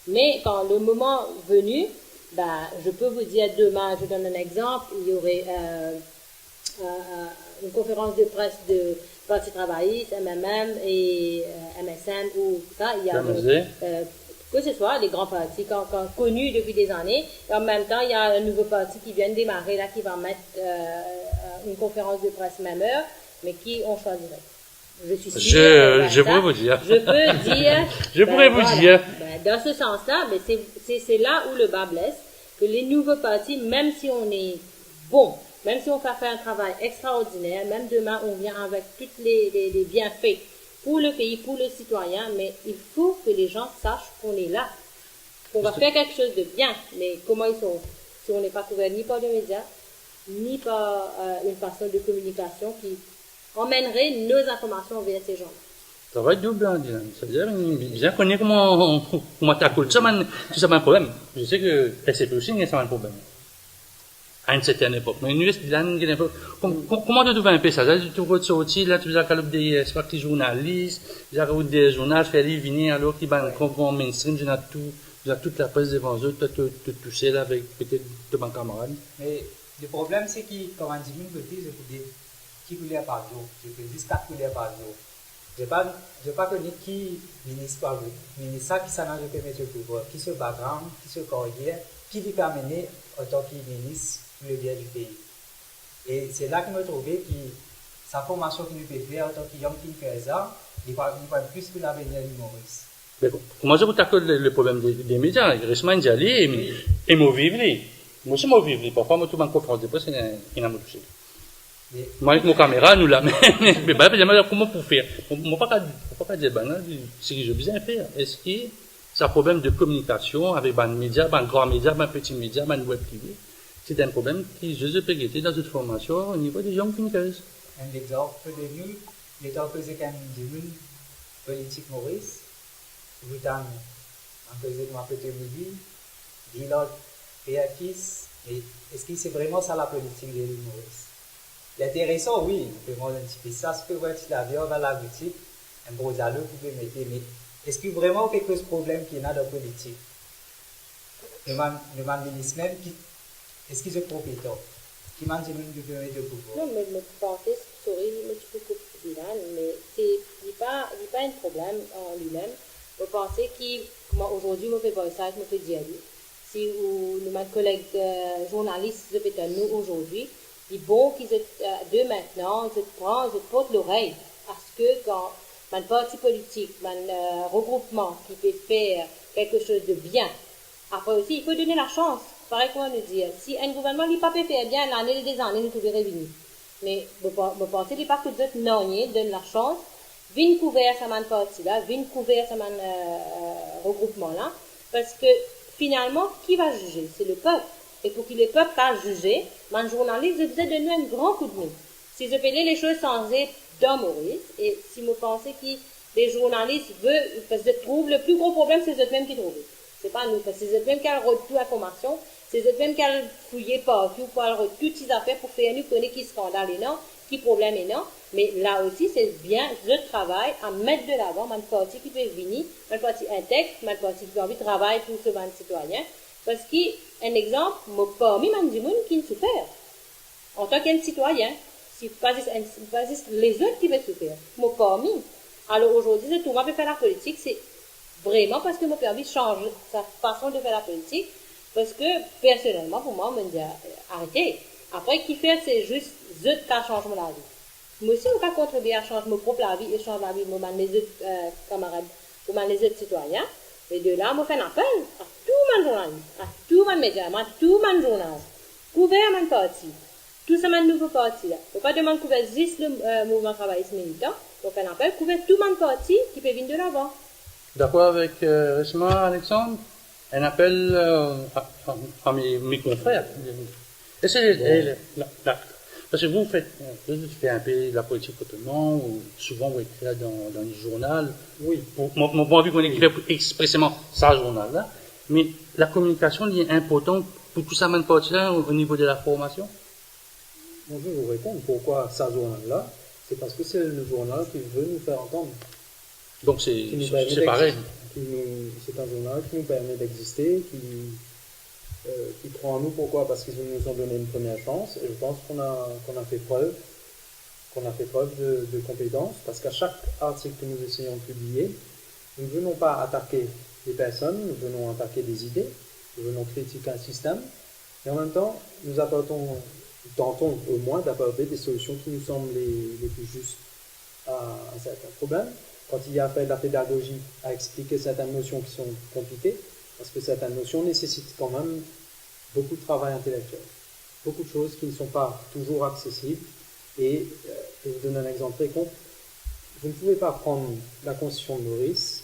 Mais quand le moment venu, je peux vous dire demain, je donne un exemple, il y aurait une conférence de presse de Parti travailliste, MMM et MSN ou ça, il y a que ce soit les grands partis connus depuis des années, et en même temps, il y a un nouveau parti qui vient de démarrer, là, qui va mettre une conférence de presse même heure, mais qui on choisirait. Je suis sûre. Je pourrais vous dire. Je peux dire. Je pourrais vous dire. Dans ce sens-là, c'est là où le bas blesse, que les nouveaux partis, même si on est bon, même si on fait un travail extraordinaire, même demain, on vient avec tous les bienfaits pour le pays, pour le citoyen, mais il faut que les gens sachent qu'on est là, qu'on va faire quelque chose de bien. Mais comment ils sont, si on n'est pas couvert ni par les médias, ni par une façon de communication qui emmènerait nos informations vers ces gens-là. Ça va être double, hein, c'est-à-dire, bien connaître comment t'accoule. Ça, c'est un problème. Je sais que TCP aussi, c'est un problème. À une certaine époque. Mais comment tu trouves un peu ça? Tu vois sortir, là, tu as des journalistes, tu as des journaux, faire les venir, alors qu'ils vont mainstream, tu as toute la presse devant eux, tu touches là avec peut-être de bons camarades. Mais le problème, c'est que, comme on dit, une côté, je peux dire 10 couleurs par jour, je peux dire 4 couleurs par jour. Je n'ai pas connu qui ministre ça, qui s'en a de mettre au pouvoir, qui se background, qui se carrière, qui lui permet en tant que ministre le bien du pays. Et c'est là que je me trouvais que sa formation qu'il nous peut faire en tant que young thinker, il va plus que l'avenir du Maurice. Comment je vous tackle le problème des médias? Récemment, j'y allais et moi vivre. Moi aussi, moi vivre. Parfois, moi, tout le monde confronte de presse, il n'a pas touché. Moi, avec mon caméra, nous la mais comment pour faire? Moi, pas dire, ce que je besoin faire. Est-ce que c'est un problème de communication avec les médias, les grands médias, les petits médias, les web privés? C'est un problème qui, je peux guetter dans cette formation au niveau des gens qui nous connaissent. Un exemple de nous, l'état posé comme du politique Maurice, vous en posez comme un peu de midi, dit l'autre, PFIS, mais est-ce que c'est vraiment ça la politique de Maurice? L'intéressant, oui, on peut demander un petit peu ça, ce que vous êtes là, on va à la boutique, un gros allo, vous pouvez mettre, mais est-ce que vraiment quelque chose de problème qu'il y a dans la politique? Le ministre même, est-ce qu'ils sont compétents? Qui m'a dit de donner de pouvoir? Non, mais je pensais, mais tu peux couper mais c'est pas un problème en lui-même. Je pensais qu'aujourd'hui, je fais pas ça, je fais dire si nos collègues journalistes, je fais nous aujourd'hui, il est bon qu'ils de maintenant, je porte l'oreille. Parce que quand un parti politique, un regroupement qui peut faire quelque chose de bien, après aussi, il faut donner la chance. Pareil qu'on nous dit, si un gouvernement n'a pas fait bien l'année des années, nous trouvons réunis. Mais je pense qu'il n'y a pas que d'autres non, donne la chance, viennent couvrir ce parti-là, viennent couvrir ce regroupement-là, parce que finalement, qui va juger? C'est le peuple. Et pour que le peuple fasse juger, un journaliste, je devais donner un grand coup de main. Si je faisais les choses sans être dans Maurice, et si je pensais que les journalistes veulent, parce que je trouve le plus gros problème, c'est eux-mêmes qui trouvent. C'est pas nous, parce que c'est eux-mêmes qui ont toute l'information, c'est eux-mêmes qui ont fouillé partout, pour avoir toutes ces affaires, pour faire nous connaître qui scandale et non, qui problème et non. Mais là aussi, c'est bien le travail à mettre de l'avant, un parti qui peut venir, un parti intègre, un parti qui a envie de travailler pour ce citoyen. Parce qu'un exemple, parmi les gens qui ne souffrent, en tant qu'un citoyen, C'est pas juste les autres qui veulent souffrir. Mon permis. Alors aujourd'hui, c'est tout le monde peut faire la politique, c'est vraiment parce que mon permis change sa façon de faire la politique. Parce que, personnellement, pour moi, on me dit, arrêtez. Après, qui fait, c'est juste, eux qui changent mon vie. Moi aussi, on peut contribuer à changer mon propre vie et changer la vie de mes autres camarades, ou les autres citoyens. Et de là, on fait un appel à tout le journaliste, à tout le média, à tout le journal, couvert mon parti, tout ça, mon nouveau parti. Il ne faut pas demander couvert juste le mouvement travailliste militant, on fait un appel, couvert tout le parti qui peut venir de l'avant. D'accord avec Reshma, Alexandre? Un appel à mes confrères. Essayez parce que vous faites un peu la politique autrement, ou souvent vous écrivez dans les journaux. Oui. Mon point de vue qu'on écrit expressément ça journal-là, mais la communication est importante pour tout ça, même partie-là, au niveau de la formation. Moi, je vais vous répondre pourquoi ça journal-là. C'est parce que c'est le journal qui veut nous faire entendre. Donc c'est pareil. C'est un journal qui nous permet d'exister, qui croit en nous. Pourquoi? Parce qu'ils nous ont donné une première chance, et je pense qu'on a fait preuve de compétence, parce qu'à chaque article que nous essayons de publier, nous ne venons pas attaquer des personnes, nous venons attaquer des idées, nous venons critiquer un système, et en même temps, nous tentons au moins d'apporter des solutions qui nous semblent les plus justes à certains problèmes. Quand il y a fait de la pédagogie à expliquer certaines notions qui sont compliquées, parce que certaines notions nécessitent quand même beaucoup de travail intellectuel, beaucoup de choses qui ne sont pas toujours accessibles. Et je vais vous donner un exemple très con. Vous ne pouvez pas prendre la Constitution de Maurice,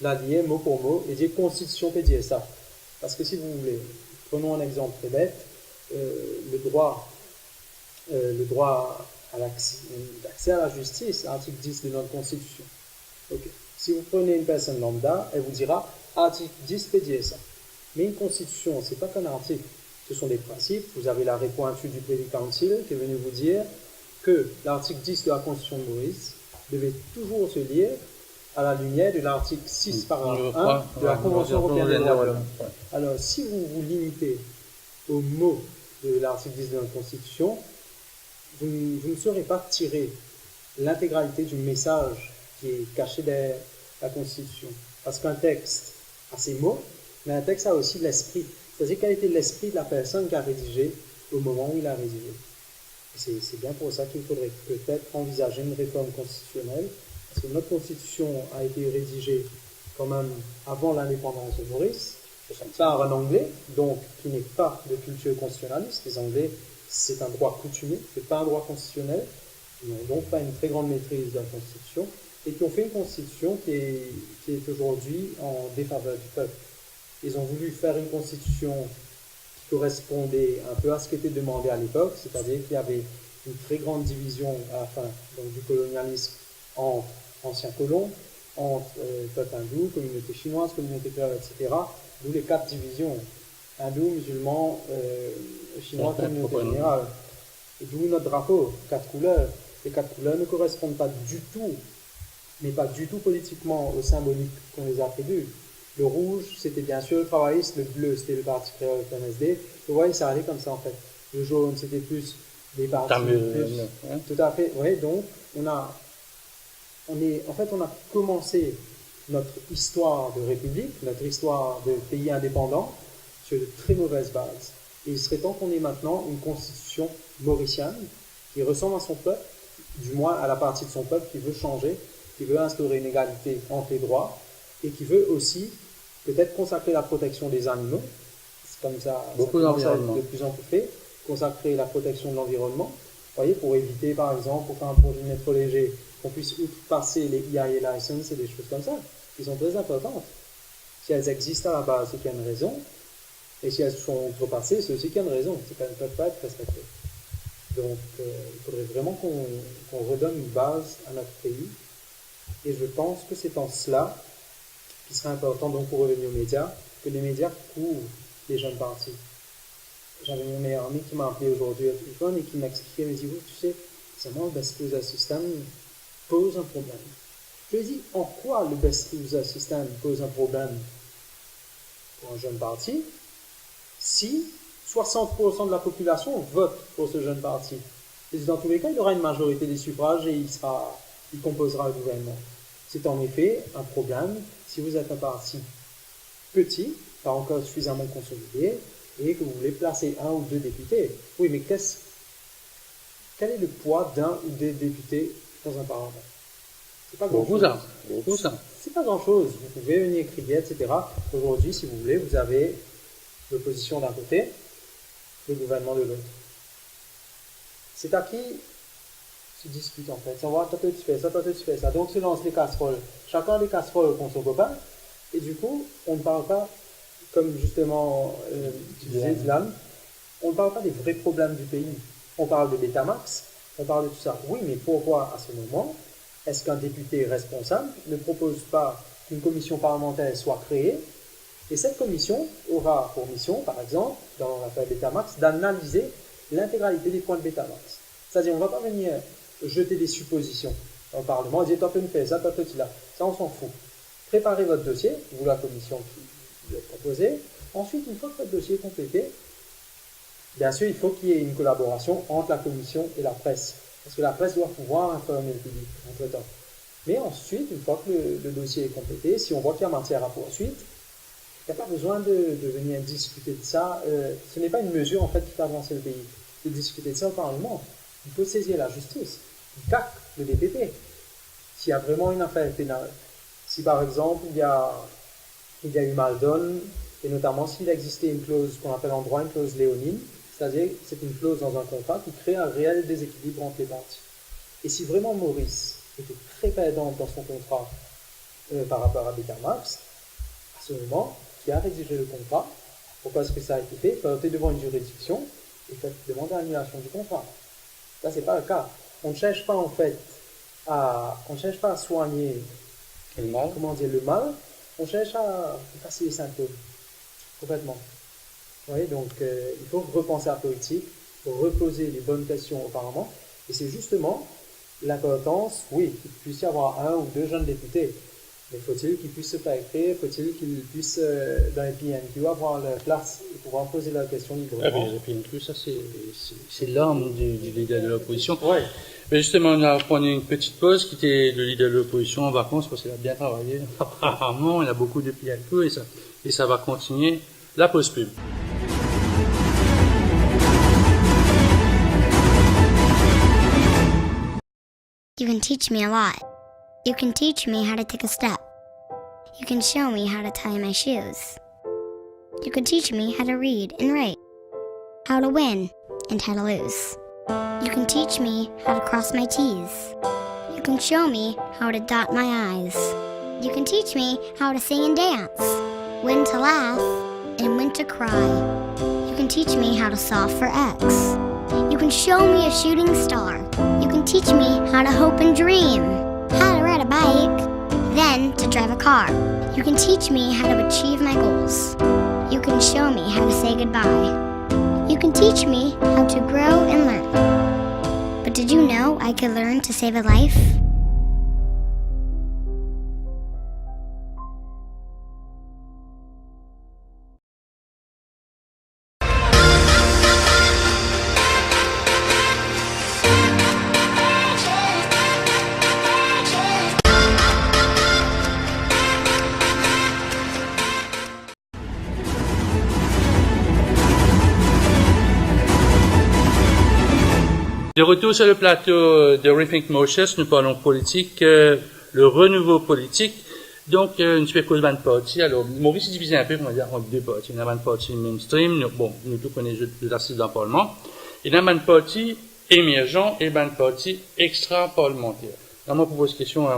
la lire mot pour mot et dire Constitution peut dire ça. Parce que si vous voulez, prenons un exemple très bête, le droit à l'accès à la justice, article 10 de notre Constitution. Okay. Si vous prenez une personne lambda, elle vous dira article 10 peut dire ça. Mais une constitution, c'est pas qu'un article, ce sont des principes. Vous avez l'arrêt pointu du Privy Council qui est venu vous dire que l'article 10 de la Constitution de Maurice devait toujours se lire à la lumière de l'article 6 paragraphe 1 de la Convention européenne des droits de l'homme. Alors, si vous vous limitez au mot de l'article 10 de la Constitution, vous ne saurez pas tirer l'intégralité du message qui est caché derrière la Constitution. Parce qu'un texte a ses mots, mais un texte a aussi l'esprit. C'est-à-dire quel était l'esprit de la personne qui a rédigé au moment où il a rédigé. C'est bien pour ça qu'il faudrait peut-être envisager une réforme constitutionnelle, parce que notre Constitution a été rédigée quand même avant l'indépendance de Maurice, par un Anglais, donc qui n'est pas de culture constitutionnaliste. Les Anglais, c'est un droit coutumier, c'est pas un droit constitutionnel. Ils n'ont donc pas une très grande maîtrise de la Constitution, et qui ont fait une Constitution qui est aujourd'hui en défaveur du peuple. Ils ont voulu faire une Constitution qui correspondait un peu à ce qui était demandé à l'époque, c'est-à-dire qu'il y avait une très grande division à la fin donc, du colonialisme entre anciens colons, entre peuple hindou, communauté chinoise, communauté créole, etc. D'où les 4 divisions, hindou, musulmans, chinois, communauté générale. Et d'où notre drapeau, 4 couleurs. Les 4 couleurs ne correspondent pas du tout, mais pas du tout politiquement aux symboliques qu'on les attribue. Le rouge, c'était bien sûr le travailliste, le bleu, c'était le parti créole MSD. Vous voyez, ça allait comme ça en fait. Le jaune, c'était plus des partis. Tout à fait, oui, donc on a commencé notre histoire de république, notre histoire de pays indépendant sur de très mauvaises bases. Et il serait temps qu'on ait maintenant une constitution mauricienne qui ressemble à son peuple, du moins à la partie de son peuple qui veut changer, qui veut instaurer une égalité entre les droits et qui veut aussi peut-être consacrer la protection des animaux. C'est comme ça, beaucoup de plus en plus fait, consacrer la protection de l'environnement. Vous voyez, pour éviter, par exemple, pour faire un projet de métro léger, qu'on puisse outrepasser les EIA licenses et des choses comme ça, qui sont très importantes. Si elles existent à la base, c'est qu'il y a une raison. Et si elles sont outrepassées, c'est aussi qu'il y a une raison. C'est qu'elles ne peuvent pas être respectées. Donc, il faudrait vraiment qu'on redonne une base à notre pays. Et je pense que c'est en cela qu'il serait important, donc, pour revenir aux médias, que les médias couvrent les jeunes partis. J'avais mon meilleur ami qui m'a appelé aujourd'hui au téléphone et qui m'expliquait, il me dit, oui, tu sais, c'est moi, le best user system pose un problème. Je lui ai dit, en quoi le best user system pose un problème pour un jeune parti si 60% de la population vote pour ce jeune parti? Et dans tous les cas, il aura une majorité des suffrages et il composera le gouvernement. C'est en effet un problème si vous êtes un parti petit, pas encore suffisamment consolidé, et que vous voulez placer un ou deux députés. Oui, mais quel est le poids d'un ou des députés dans un parlement? C'est pas grand-chose. C'est pas grand-chose. Vous pouvez venir crier, etc. Aujourd'hui, si vous voulez, vous avez l'opposition d'un côté, le gouvernement de l'autre. C'est à qui se dispute en fait. On voit, toi tu fais ça, toi tu fais ça. Donc se lancent les casseroles. Chacun des casseroles contre son copain. Et du coup, on ne parle pas, comme justement tu disais, Dylan, on ne parle pas des vrais problèmes du pays. On parle de Betamax, on parle de tout ça. Oui, mais pourquoi à ce moment est-ce qu'un député responsable ne propose pas qu'une commission parlementaire soit créée? Et cette commission aura pour mission, par exemple, dans l'affaire Betamax, d'analyser l'intégralité des points de Betamax. C'est-à-dire, on ne va pas venir jeter des suppositions dans le Parlement et dire, toi, tu me fais ça, toi, tu là. Ça, on s'en fout. Préparez votre dossier, vous, la commission qui vous est proposée. Ensuite, une fois que votre dossier est complété, bien sûr, il faut qu'il y ait une collaboration entre la commission et la presse. Parce que la presse doit pouvoir informer le public entre-temps. Mais ensuite, une fois que le dossier est complété, si on voit qu'il y a matière à poursuite, il n'y a pas besoin de venir discuter de ça. Ce n'est pas une mesure en fait qui fait avancer le pays. De discuter de ça au Parlement. Il faut saisir la justice. Le CAC, le DPP. S'il y a vraiment une affaire pénale. Si par exemple il y a eu mal donne, et notamment s'il existait une clause qu'on appelle en droit une clause léonine, c'est-à-dire c'est une clause dans un contrat qui crée un réel déséquilibre entre les parties. Et si vraiment Maurice était très perdant dans son contrat par rapport à Betamax, à ce moment, qui a rédigé le contrat, pourquoi est-ce que ça a été fait? Porter devant une juridiction et demander l'annulation du contrat. Là, c'est pas le cas. On ne cherche pas en fait on ne cherche pas à soigner le mal. Comment dire, le mal, on cherche à effacer les symptômes. Complètement. Vous voyez, donc il faut repenser la politique, reposer les bonnes questions au Parlement, et c'est justement l'importance, oui, qu'il puisse y avoir un ou deux jeunes députés. Mais faut-il qu'ils puissent se faire écrire, faut-il qu'ils puissent, dans les PNQ, avoir leur place et pouvoir poser leurs questions librement. Ah, mais les PNQ, ça c'est l'âme du leader de l'opposition. Ouais. Mais justement, on a pris une petite pause, qui était le leader de l'opposition en vacances, parce qu'il a bien travaillé. Apparemment, il a beaucoup de PNQ et ça va continuer. La pause pub. You can teach me a lot. You can teach me how to take a step. You can show me how to tie my shoes. You can teach me how to read and write, how to win and how to lose. You can teach me how to cross my T's. You can show me how to dot my I's. You can teach me how to sing and dance, when to laugh and when to cry. You can teach me how to solve for X. You can show me a shooting star. You can teach me how to hope and dream, how to ride a bike, then to drive a car. You can teach me how to achieve my goals. You can show me how to say goodbye. You can teach me how to grow and learn. But did you know I could learn to save a life? De retour sur le plateau de Rethink Moses, nous parlons politique, le renouveau politique. Donc, une spécule band party. Alors, Maurice est divisé un peu, on va dire, en deux parties. Il y a une band party mainstream, nous tous connaissons les assises dans le Parlement. Et il y a une band party émergent et une band party extra-parlementaire. Alors, moi, je pose question à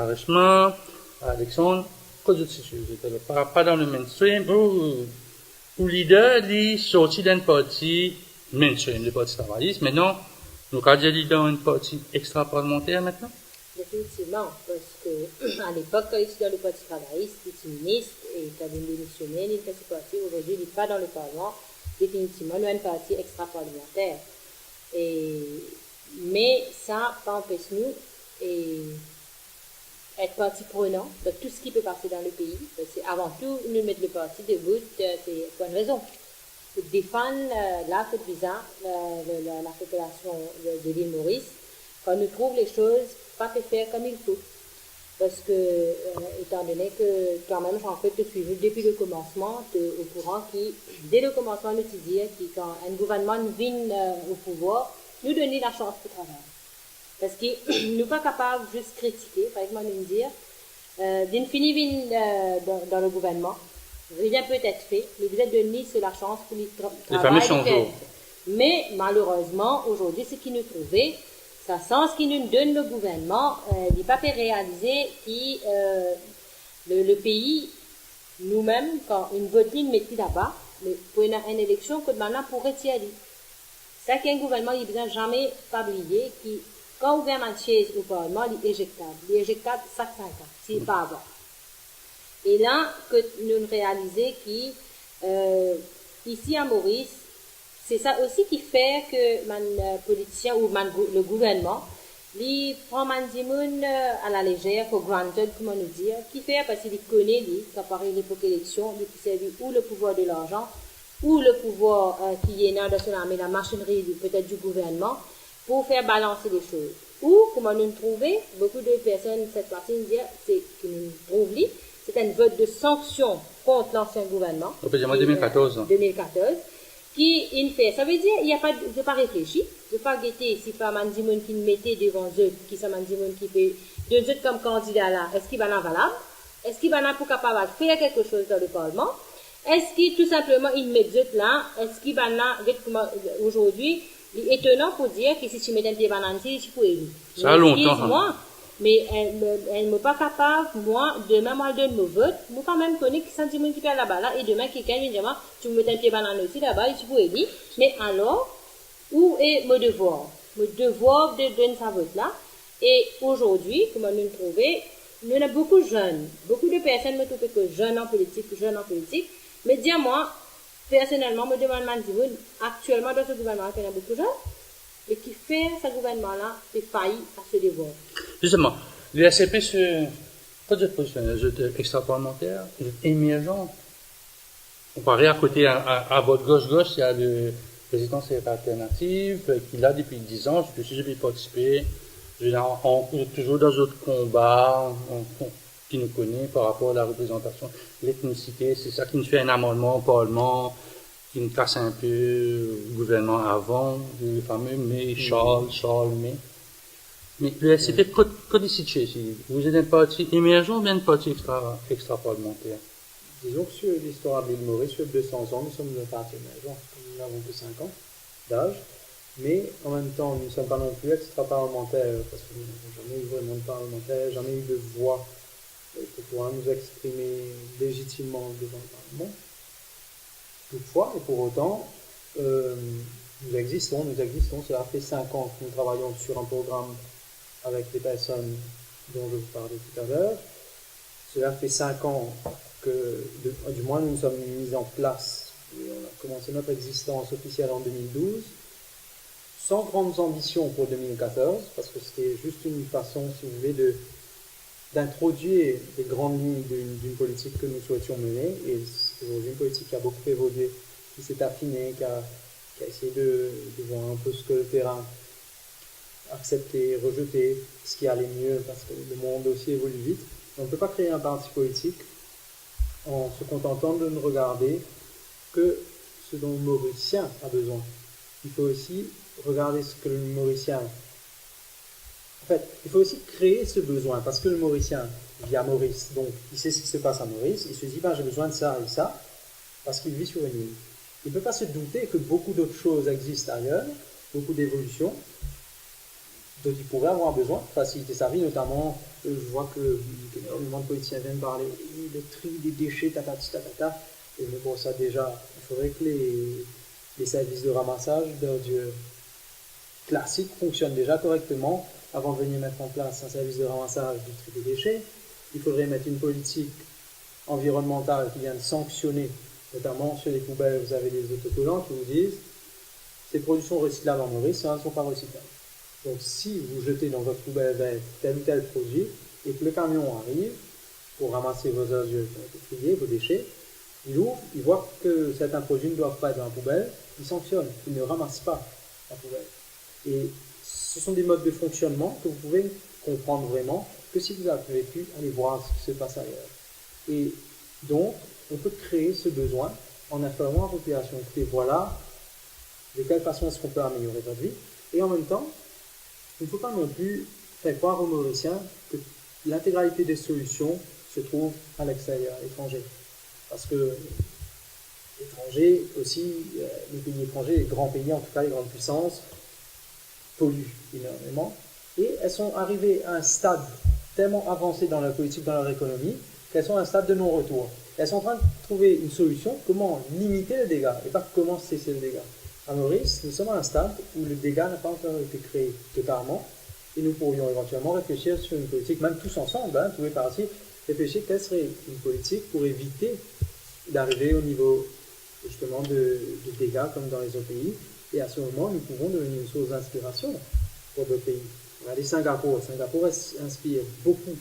Richemont, à Alexandre. Quoi d'autre c'est sûr? Pas dans le mainstream, ou leader, il sorti d'une partie mainstream, le parti travailliste. Maintenant, nous avons leader une partie extra-parlementaire maintenant? Définitivement, parce que à l'époque, quand il était dans le Parti travailliste, il était ministre et quand il démissionné, il fait ce parti. Aujourd'hui, il n'est pas dans le Parlement. Définitivement, il a une partie extra-parlementaire. Mais ça, pas empêche nous et être partie prenant de tout ce qui peut passer dans le pays. Parce que avant tout, nous mettre le parti debout, c'est pour une raison. pour défendre la Côte bizarre, la population de l'île Maurice, quand nous trouve les choses pas fait faire comme il faut. Parce que, étant donné que toi-même, j'en fais te suivre depuis le commencement, tu es au courant qui, dès le commencement, nous te dit que quand un gouvernement vient au pouvoir, nous donner la chance pour travailler. Parce que nous ne sommes pas capables de juste critiquer, par exemple, nous dire, d'une finie dans le gouvernement, rien peut être fait, mais vous êtes donné sur la chance pour les travailler. Mais malheureusement, aujourd'hui, ce qui nous trouvait, ça sens qui nous donne le gouvernement, il n'est pas fait réaliser que le pays, nous-mêmes, quand une vote nous met là-bas, mais pour une élection, que maintenant pourrait y aller. C'est qu'un gouvernement, il ne jamais pas oublier que quand on ouvre une chaise au Parlement, il est éjectable. Il est éjectable chaque 5 ans, s'il n'est pas avant. Et là, que nous réalisons qu'ici à Maurice, c'est ça aussi qui fait que les politiciens ou le gouvernement, il prend les à la légère, pour granted, comment nous dire, qui fait parce qu'il connaît, quand par l'époque élection, il peut servir ou le pouvoir de l'argent, ou le pouvoir qui est dans son armée, la machinerie peut-être du gouvernement, pour faire balancer les choses. Ou, comment nous trouver, beaucoup de personnes, cette partie, nous disent, c'est que nous trouvons, c'est un vote de sanction contre l'ancien gouvernement. On peut dire 2014. 2014. Qui il fait. Ça veut dire, il n'y a pas, je pas réfléchi, je pas guetter si pas Mandimoun qui me mettait devant eux, qui sont Mandimoun qui fait, de eux comme candidat là, est-ce qu'il va en valable? Est-ce qu'il va en pour capable de faire quelque chose dans le Parlement? Est-ce qu'il, tout simplement, il met eux là, est-ce qu'il va en, aujourd'hui, il est étonnant pour dire que si tu mets un pied banane, tu peux élire. Ça a longtemps. Moi, mais elle n'est pas capable, moi, demain, moi, elle donne mon vote, moi, quand même, connais qui sont qui perd là-bas, là, et demain, quelqu'un vient dire, tu me mets un pied banane aussi là-bas, et tu peux élire. Mais alors, où est mon devoir? Mon devoir de donner sa vote là. Et aujourd'hui, comment nous le trouver, nous avons beaucoup de jeunes, beaucoup de personnes me trouvent que jeunes en politique, mais dis-moi, personnellement, me demande actuellement, dans ce gouvernement, il y a beaucoup de jeunes, et qui fait ce gouvernement-là, fait faillir à ce devoir. Justement, l'USCP, c'est pas de position, extra-parlementaire, émergent. Comparé à côté, à votre gauche, il y a le président c'est alternative, qui là depuis 10 ans, je suis participé, on toujours dans d'autres combats, qui nous connaît par rapport à la représentation, l'ethnicité, c'est ça qui nous fait un amendement au Parlement, qui nous casse un peu le gouvernement avant, le fameux mais, Charles, mais. Mais le SCP, qu'est-ce que c'est? Vous êtes un parti émergent ou bien un parti extra-parlementaire? Disons que sur l'histoire de l'île Maurice, sur 200 ans, nous sommes un parti émergent. Nous avons que 5 ans d'âge, mais en même temps, nous ne sommes pas non plus extra-parlementaires, parce que nous n'avons jamais eu vraiment de parlementaire, jamais eu de voix pour pouvoir nous exprimer légitimement devant le Parlement. Toutefois, et pour autant, nous existons, cela fait 5 ans que nous travaillons sur un programme avec les personnes dont je vous parlais tout à l'heure. Cela fait 5 ans que, du moins, nous nous sommes mis en place et on a commencé notre existence officielle en 2012, sans grandes ambitions pour 2014, parce que c'était juste une façon, si vous voulez, d'introduire les grandes lignes d'une politique que nous souhaitions mener, et c'est aujourd'hui une politique qui a beaucoup évolué, qui s'est affinée, qui a essayé de voir un peu ce que le terrain acceptait, rejetait, ce qui allait mieux, parce que le monde aussi évolue vite. On ne peut pas créer un parti politique en se contentant de ne regarder que ce dont le Mauricien a besoin. Il faut aussi regarder ce que le Mauricien... En fait, il faut aussi créer ce besoin, parce que le Mauricien vit à Maurice, donc il sait ce qui se passe à Maurice, il se dit, j'ai besoin de ça et ça, parce qu'il vit sur une île. Il ne peut pas se douter que beaucoup d'autres choses existent ailleurs, beaucoup d'évolutions, dont il pourrait avoir besoin pour faciliter sa vie, notamment, je vois que énormément de politiciens viennent parler le tri des déchets, et mais bon, ça déjà, il faudrait que les services de ramassage d'ordures classiques fonctionnent déjà correctement avant de venir mettre en place un service de ramassage du tri des déchets. Il faudrait mettre une politique environnementale qui vienne sanctionner, notamment sur les poubelles, vous avez des autocollants qui vous disent ces produits sont recyclables en Maurice, ne sont pas recyclables. Donc si vous jetez dans votre poubelle verte tel ou tel produit et que le camion arrive pour ramasser vos ordures qui ont été triées, vos déchets, Il ouvre, il voit que certains produits ne doivent pas être dans la poubelle, il sanctionne, il ne ramasse pas la poubelle. Et ce sont des modes de fonctionnement que vous pouvez comprendre vraiment que si vous avez pu aller voir ce qui se passe ailleurs. Et donc, on peut créer ce besoin en informant la population. Écoutez, voilà de quelle façon est-ce qu'on peut améliorer votre vie. Et en même temps, il ne faut pas non plus faire croire aux Mauriciens que l'intégralité des solutions se trouve à l'extérieur, à l'étranger. Parce que l'étranger aussi, les pays étrangers, les grands pays, en tout cas les grandes puissances, polluent énormément. Et elles sont arrivées à un stade tellement avancé dans leur politique, dans leur économie, qu'elles sont à un stade de non-retour. Elles sont en train de trouver une solution, comment limiter le dégât, et pas comment cesser le dégât. À Maurice, nous sommes à un stade où le dégât n'a pas encore été créé totalement, et nous pourrions éventuellement réfléchir sur une politique, même tous ensemble, tous les partis, réfléchir quelle serait une politique pour éviter d'arriver au niveau justement de dégâts comme dans les autres pays. Et à ce moment, nous pouvons devenir une source d'inspiration pour d'autres pays. Regardez Singapour. Singapour inspire beaucoup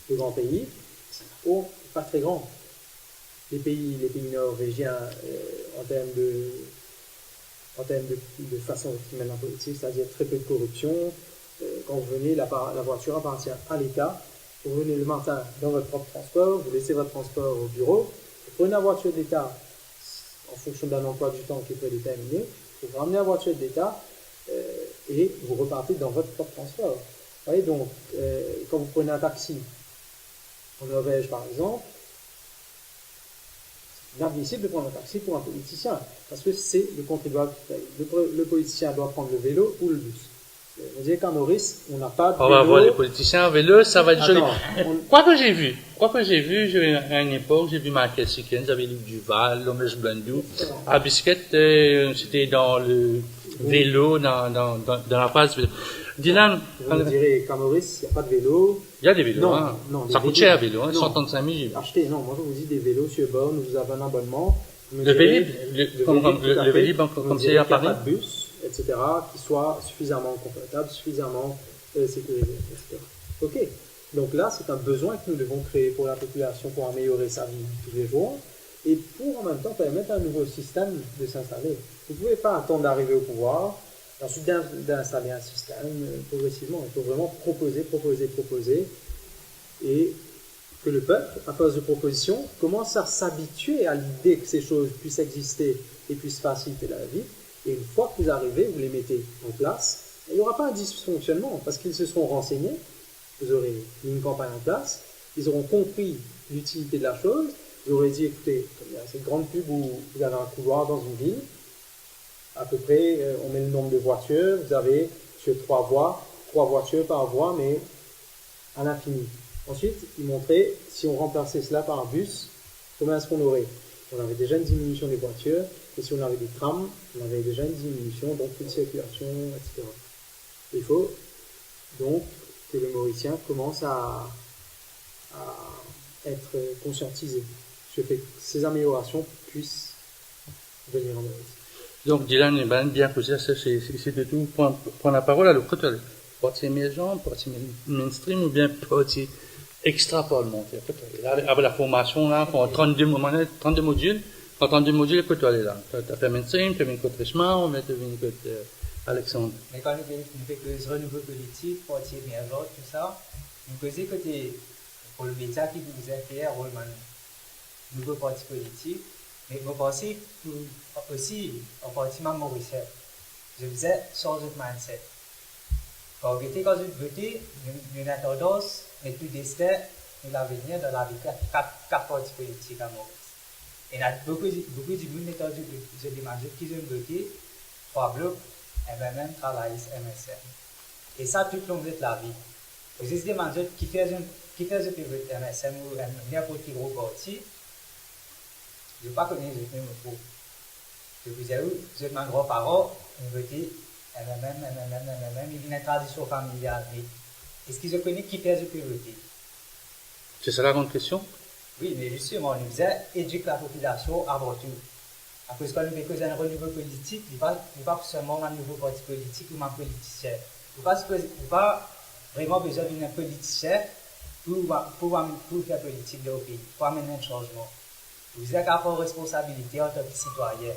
de grands pays. Singapour n'est pas très grand. Les pays norvégiens en termes de façon dont ils mènent la politique, c'est-à-dire très peu de corruption. Quand vous venez, la voiture appartient à l'État. Vous venez le matin dans votre propre transport, vous laissez votre transport au bureau, vous prenez la voiture de l'État en fonction d'un emploi du temps qui est prédéterminé, vous ramenez la voiture de l'État et vous repartez dans votre propre transport. Vous voyez, donc, quand vous prenez un taxi en Norvège par exemple, c'est inadmissible de prendre un taxi pour un politicien, parce que c'est le contribuable qui paye. Le politicien doit prendre le vélo ou le bus. Vous dites qu'à Maurice, on n'a pas de vélo. On va voir les politiciens en vélo, ça va être joli. Quoi que j'ai vu, à une époque, j'ai vu Michael Sickens, j'avais lu Duval, Lomesh Blundou. À Biscuit, c'était dans le vélo, dans la phase. Dylan. Vous direz qu'à Maurice, il n'y a pas de vélo. Il y a des vélos, non, ça coûte cher, un vélo, 135 000, j'ai vu. Achetez, non, moi je vous dis des vélos sur borne, vous avez un abonnement. Le Vélib, comme c'est à Paris. Pas de bus, etc., qui soit suffisamment confortable, suffisamment sécurisé, etc. Ok, donc là, c'est un besoin que nous devons créer pour la population pour améliorer sa vie tous les jours et pour en même temps permettre à un nouveau système de s'installer. Vous ne pouvez pas attendre d'arriver au pouvoir et ensuite d'installer un système progressivement. Il faut vraiment proposer et que le peuple, à force de propositions, commence à s'habituer à l'idée que ces choses puissent exister et puissent faciliter la vie. Et une fois que vous arrivez, vous les mettez en place, il n'y aura pas un dysfonctionnement parce qu'ils se seront renseignés, vous aurez mis une campagne en place, ils auront compris l'utilité de la chose, vous aurez dit, écoutez, il y a cette grande pub où vous avez un couloir dans une ville, à peu près, on met le nombre de voitures, vous avez sur 3 voitures par voie, mais à l'infini. Ensuite, ils montraient, si on remplaçait cela par un bus, combien est-ce qu'on aurait? On avait déjà une diminution des voitures, et si on avait des trams, on avait déjà une diminution, donc une circulation, etc. Il faut donc que le Mauricien commence à être conscientisé sur le fait que ces améliorations puissent venir en Maurice. Donc, Dylan et Ben, bien que ça, c'est de tout prendre la parole à l'autre, partie émergent, partie mainstream ou bien partie extra-parlementaire. Avec la formation, là, on a 32 modules. En 32 modules, écoute, tu es là. Tu as fait mainstream, tu as mis côté Richemont, on met tu as mis côté Alexandre. Mais quand nous faisons le renouveau politique, partie émergent, tout ça, nous faisons côté, pour le média qui vous a fait un rôle de nouveau parti politique, mais nous pensons aussi en partie même mauricien. Je faisais changer de mindset. Quand je votais, nous avons tendance, mais plus destin, nous l'avenir dans la vie, 4 partis politiques à Maurice. Et il y a beaucoup de monde qui ont demandé qu'ils ont voté 3 blocs, MMM, travailliste, MSM. Et ça tout le long de la vie. Vous avez demandé qui fait le vote MSM ou n'importe quel gros parti. Je ne sais pas connaître les mêmes mots. Je vous ai demandé grands-parents, ils ont voté MMM, il y a une tradition familiale. Mais est-ce qu'ils ont connu qui fait le voter? C'est ça la grande question? Oui, mais justement, nous faisons éduquer la population avant tout. À cause qu'on nous fait un renouveau politique, il n'est pas seulement un nouveau parti politique ou un politicien. Il n'y a pas vraiment besoin d'un politicien pour faire politique dans le pays, pour amener un changement. Vous avez une responsabilité en tant que citoyen.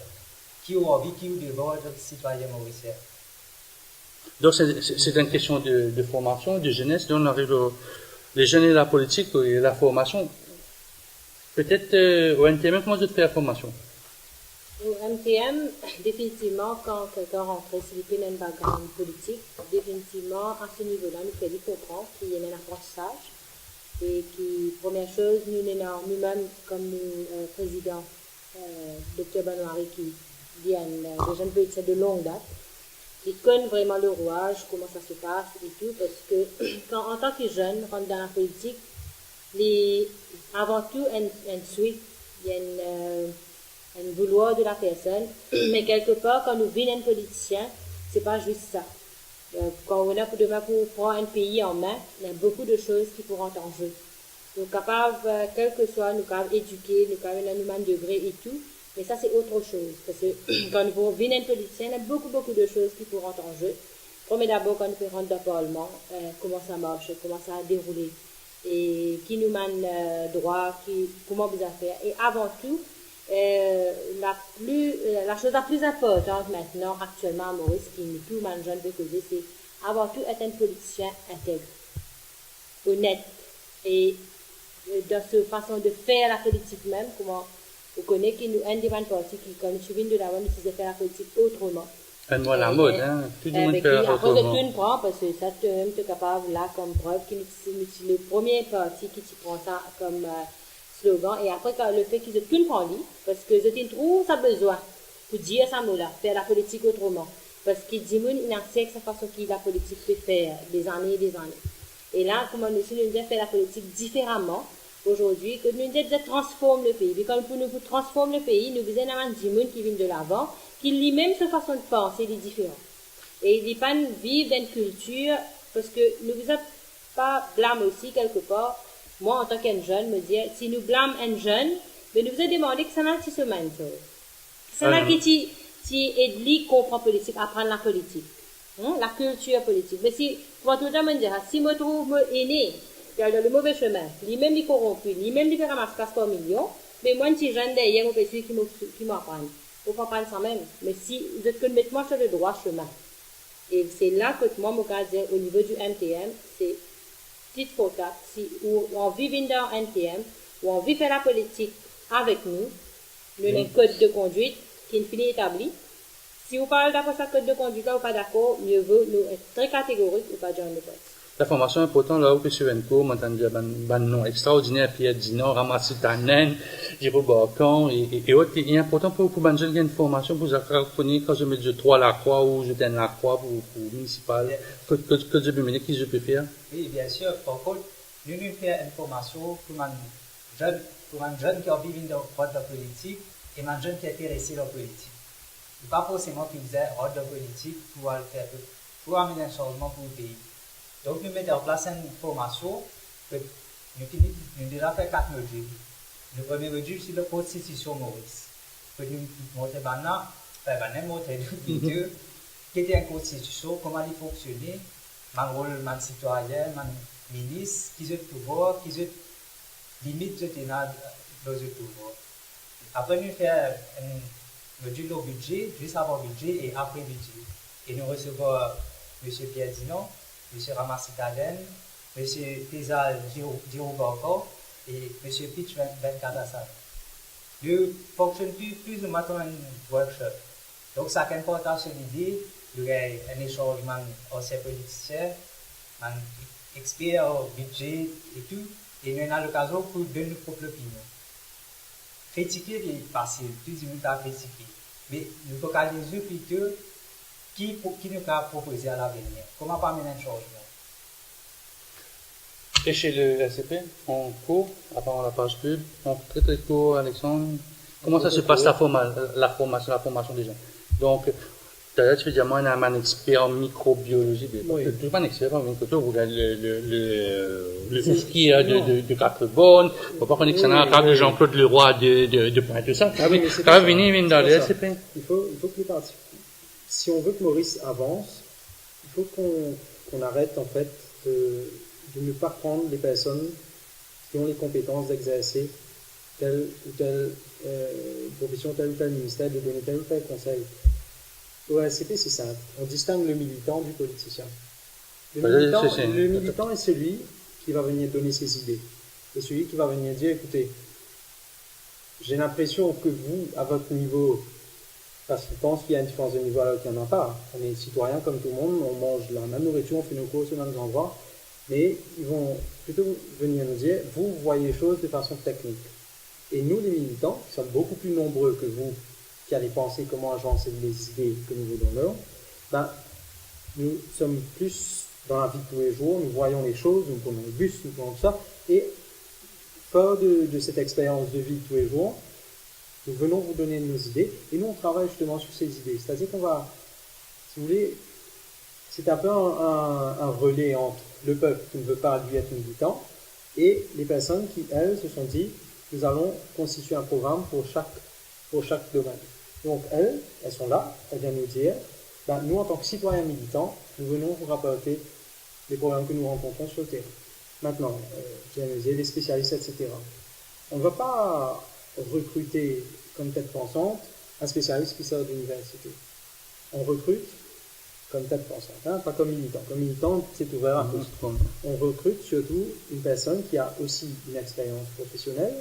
Qui a envie, qui a devoir en tant que citoyen mauricien. Donc c'est une question de formation, de jeunesse. Donc on arrive les jeunes et la politique et la formation. Peut-être au NTM, comment vous faites la formation? Au MTM, définitivement, quand quelqu'un rentre dans un background politique, définitivement, à ce niveau-là, nous faisons comprendre qu'il y a un apprentissage. Et qui, première chose, nous-mêmes, comme nous, président, Dr. Benoît, qui dit à des jeunes politiciens de longue date, qui connaissent vraiment le rouage, comment ça se passe et tout, parce que quand, en tant que jeune, rentre dans la politique, avant tout, un suite, il y a un vouloir de la personne, mais quelque part, quand nous venons un politicien, c'est pas juste ça. Quand on a pour demain pour prendre un pays en main, il y a beaucoup de choses qui pourront être en jeu. Nous sommes capables, quel que soit, nous sommes éduquer, nous sommes un humain degré et tout, mais ça c'est autre chose. Parce que quand nous venons un politicien, il y a beaucoup de choses qui pourront être en jeu. Premier d'abord, quand nous rentrons dans le Parlement, comment ça marche, comment ça a déroulé, et qui nous mène droit, comment vous avez fait. Et avant tout, la chose la plus importante maintenant, actuellement à Maurice, qui nous tout le jeune veut causer, c'est avant tout être un politicien intègre, honnête, et dans cette façon de faire la politique même, comment vous connaissez qu'il nous un des partis qui, quand nous suivons de l'avant, nous faisons faire la politique autrement. Moi la mode, hein. Tout le monde fait autrement. Après, tu ne prends, parce que ça, tu es capable, là, comme preuve, que c'est le premier parti qui prend ça comme slogan. Et après, le fait qu'ils ne prennent pas, parce que je trouve ça besoin pour dire ça mot-là, faire la politique autrement. Parce qu'il dit, il a sait que sa façon qu'il la politique peut faire des années et des années. Et là, comment nous devons faire la politique différemment aujourd'hui, que nous devons transformer le pays. Et quand nous transformer le pays, nous devons avoir des gens qui viennent de l'avant, qui lui-même sa façon de penser est différente. Et il ne pas vivre dans une culture, parce que nous ne devons pas blâmer aussi quelque part. Moi, en tant qu'un jeune, me dire, si nous blâmons un jeune, mais nous devons demander que ça n'a pas ce mentor. Ça n'a pas qui aide lui comprendre la politique, apprendre la politique. La culture politique. Mais si, pour tout le temps, me dire, si je trouve aîné, dans le mauvais chemin, lui-même il corrompu, lui-même il fait ramasser par million, mais moi, si jeune derrière, on peut celui qui m'apprend. Il faut apprendre ça même. Mais si vous êtes que mettre moi sur le droit chemin. Et c'est là que moi, mon cas, au niveau du MTM, c'est petite photo, si on vit dans un NTM, ou on vit faire la politique avec nous, nous avons un code de conduite qui est fini établi. Si vous parlez d'après ce code de conduite là ou pas d'accord, mieux vaut nous être très catégorique ou pas joindre le poste. La formation est importante là où que sur un cours, m'entend dire ben non extraordinaire, Pierre Dinan, ramasser ta naine, Jérôme Barcan et autres. Il est important pour ben jeune une formation pour apprendre quand je mets de 3 la croix ou je donne la croix pour municipal. Que je peux mener, qui je peux faire? Oui, bien sûr. Par contre, nous faisons une formation pour un jeune qui a vécu dans la politique et un jeune qui est intéressé dans la politique. Pas forcément qu'ils aient hors de politique pour faire, pour amener un changement pour le pays. Donc, nous mettons en place une formation que nous déjà fait 4 modules. Le premier module, c'est la Constitution Maurice. Que nous montrons maintenant, deux, qui était une constitution, comment elle fonctionnait, mon rôle, mon citoyen, mon ministre, qui est le pouvoir, qui est limite de dans le pouvoir. Après, nous faisons un module au budget, juste avant budget et après budget. Et nous recevons M. Pierre Dinan, M. Ramassi Taden, M. Tézal Giroux et M. Pitch Ben Kadassan. Nous fonctionnons plus ou moins comme un workshop. Donc, ça a une importance sur l'idée, il y a un échange entre politiciens, un expert au budget et tout, et nous avons l'occasion pour donner nos propres opinions. Critiquer est facile, tout le monde a critiqué. Mais nous focalisons plutôt qui nous a proposé à l'avenir. Comment pas amener un changement? Et chez le LCP, on court, avant la page pub, on traite les cours, Alexandre. Comment ça se passe la formation des gens? Donc, tout à l'heure, tu veux dire, moi, on a un expert en microbiologie. Je ne suis pas un expert en microbiologie. Vous regardez le whisky de Carbone. On ne peut pas connaître ça de Jean-Claude Leroy de Pointe, tout ça. Ah oui, mais c'est quand même venir dans le LCP. Il faut que les partis, si on veut que Maurice avance, il faut qu'on arrête, en fait, de ne pas prendre les personnes qui ont les compétences d'exercer telle ou telle profession tel ou tel ministère, de donner tel ou tel conseil. Au RSCP, c'est simple. On distingue le militant du politicien. Le militant est celui qui va venir donner ses idées. C'est celui qui va venir dire, écoutez, j'ai l'impression que vous, à votre niveau, parce que je pense qu'il y a une différence de niveau alors qu'il n'y en a pas. On est citoyens comme tout le monde, on mange la même nourriture, on fait nos courses aux mêmes endroits, mais ils vont plutôt venir nous dire, vous voyez les choses de façon technique. Et nous, les militants, qui sommes beaucoup plus nombreux que vous, qui allez penser comment agencer les idées que nous vous donnons, ben, nous sommes plus dans la vie de tous les jours, nous voyons les choses, nous prenons le bus, nous prenons tout ça, et fort de cette expérience de vie de tous les jours, nous venons vous donner nos idées, et nous on travaille justement sur ces idées. C'est-à-dire qu'on va, si vous voulez, c'est un peu un relais entre le peuple qui ne veut pas lui être militant, et les personnes qui, elles, se sont dit, nous allons constituer un programme pour chaque domaine. Donc elles sont là, elles viennent nous dire, ben, nous en tant que citoyens militants, nous venons vous rapporter les problèmes que nous rencontrons sur le terrain. Maintenant, je viens de dire les spécialistes, etc. On ne va pas recruter comme tête pensante un spécialiste qui sort de l'université. On recrute comme tête pensante, hein, pas comme militant. Comme militant, c'est ouvert à tous. On recrute surtout une personne qui a aussi une expérience professionnelle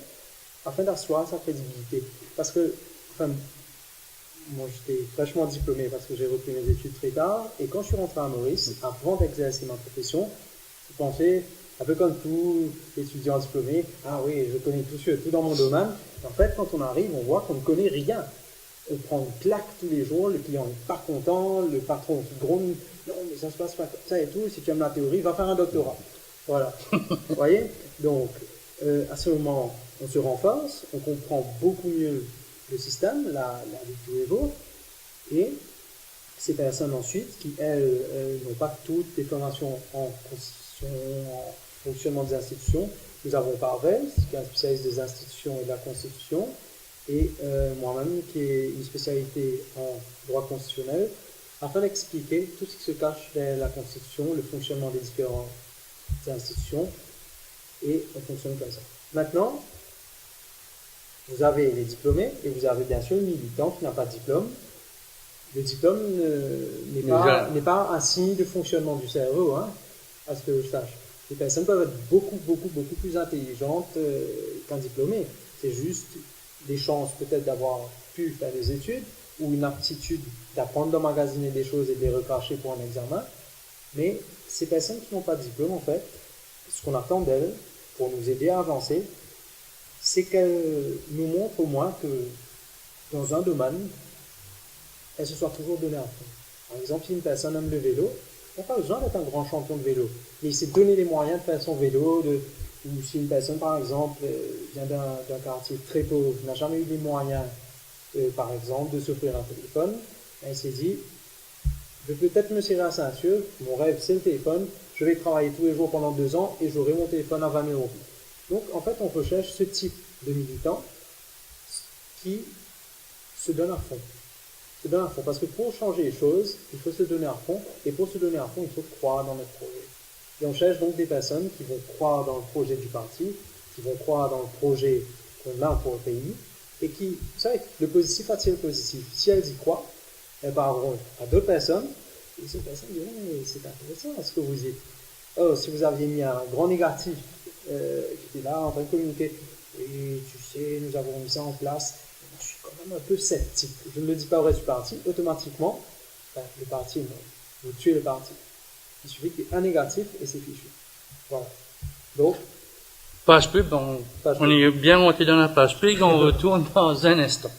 afin d'asseoir sa crédibilité. Parce que, enfin, moi j'étais fraîchement diplômé parce que j'ai repris mes études très tard, et quand je suis rentré à Maurice, avant d'exercer ma profession, je pensais, un peu comme tout étudiant diplômé, ah oui, je connais tout dans mon domaine. En fait, quand on arrive, on voit qu'on ne connaît rien. On prend une claque tous les jours, le client n'est pas content, le patron qui gronde, non mais ça se passe pas comme ça et tout, si tu aimes la théorie, va faire un doctorat. Voilà. Vous voyez? Donc, à ce moment, on se renforce, on comprend beaucoup mieux le système, la vie de tous les jours, et ces personnes ensuite, qui elles n'ont pas toutes les formations en constitution, en fonctionnement des institutions, nous avons Parvel, qui est un spécialiste des institutions et de la Constitution, et moi-même, qui ai une spécialité en droit constitutionnel, afin d'expliquer tout ce qui se cache derrière la Constitution, le fonctionnement des différentes institutions, et on fonctionne comme ça. Maintenant, vous avez les diplômés, et vous avez bien sûr le militant qui n'a pas de diplôme. Le diplôme n'est pas un signe de fonctionnement du cerveau, hein, à ce que je sache. Les personnes peuvent être beaucoup plus intelligentes qu'un diplômé. C'est juste des chances peut-être d'avoir pu faire des études, ou une aptitude d'apprendre d'emmagasiner des choses et de les recracher pour un examen. Mais ces personnes qui n'ont pas de diplôme, en fait, ce qu'on attend d'elles, pour nous aider à avancer, c'est qu'elles nous montrent au moins que dans un domaine, elles se soient toujours données à fond. Par exemple, si une personne aime le vélo, il n'y a pas besoin d'être un grand champion de vélo. Mais il s'est donné les moyens de faire son vélo, ou si une personne, par exemple, vient d'un quartier très pauvre, n'a jamais eu les moyens, par exemple, de s'offrir un téléphone, elle s'est dit, je vais peut-être me serrer la ceinture, mon rêve c'est le téléphone, je vais travailler tous les jours pendant 2 ans et j'aurai mon téléphone à 20 000 euros. Donc, en fait, on recherche ce type de militant qui se donne à fond. Se donne à fond. Parce que pour changer les choses, il faut se donner à fond. Et pour se donner à fond, il faut croire dans notre projet. Et on cherche donc des personnes qui vont croire dans le projet du parti, qui vont croire dans le projet qu'on a pour le pays, et qui, vous savez, le positif attire le positif. Si elles y croient, elles parleront à d'autres personnes, et ces personnes diront, mais c'est intéressant ce que vous dites. Oh, si vous aviez mis un grand négatif qui était là en train de communiquer, et tu sais, nous avons mis ça en place, je suis quand même un peu sceptique. Je ne le dis pas au reste du parti, automatiquement, le parti, non. Vous tuez le parti. Il suffit qu'il y ait un négatif et c'est fichu. Voilà. Donc, page pub, on est bien monté dans la page pub, on retourne dans un instant.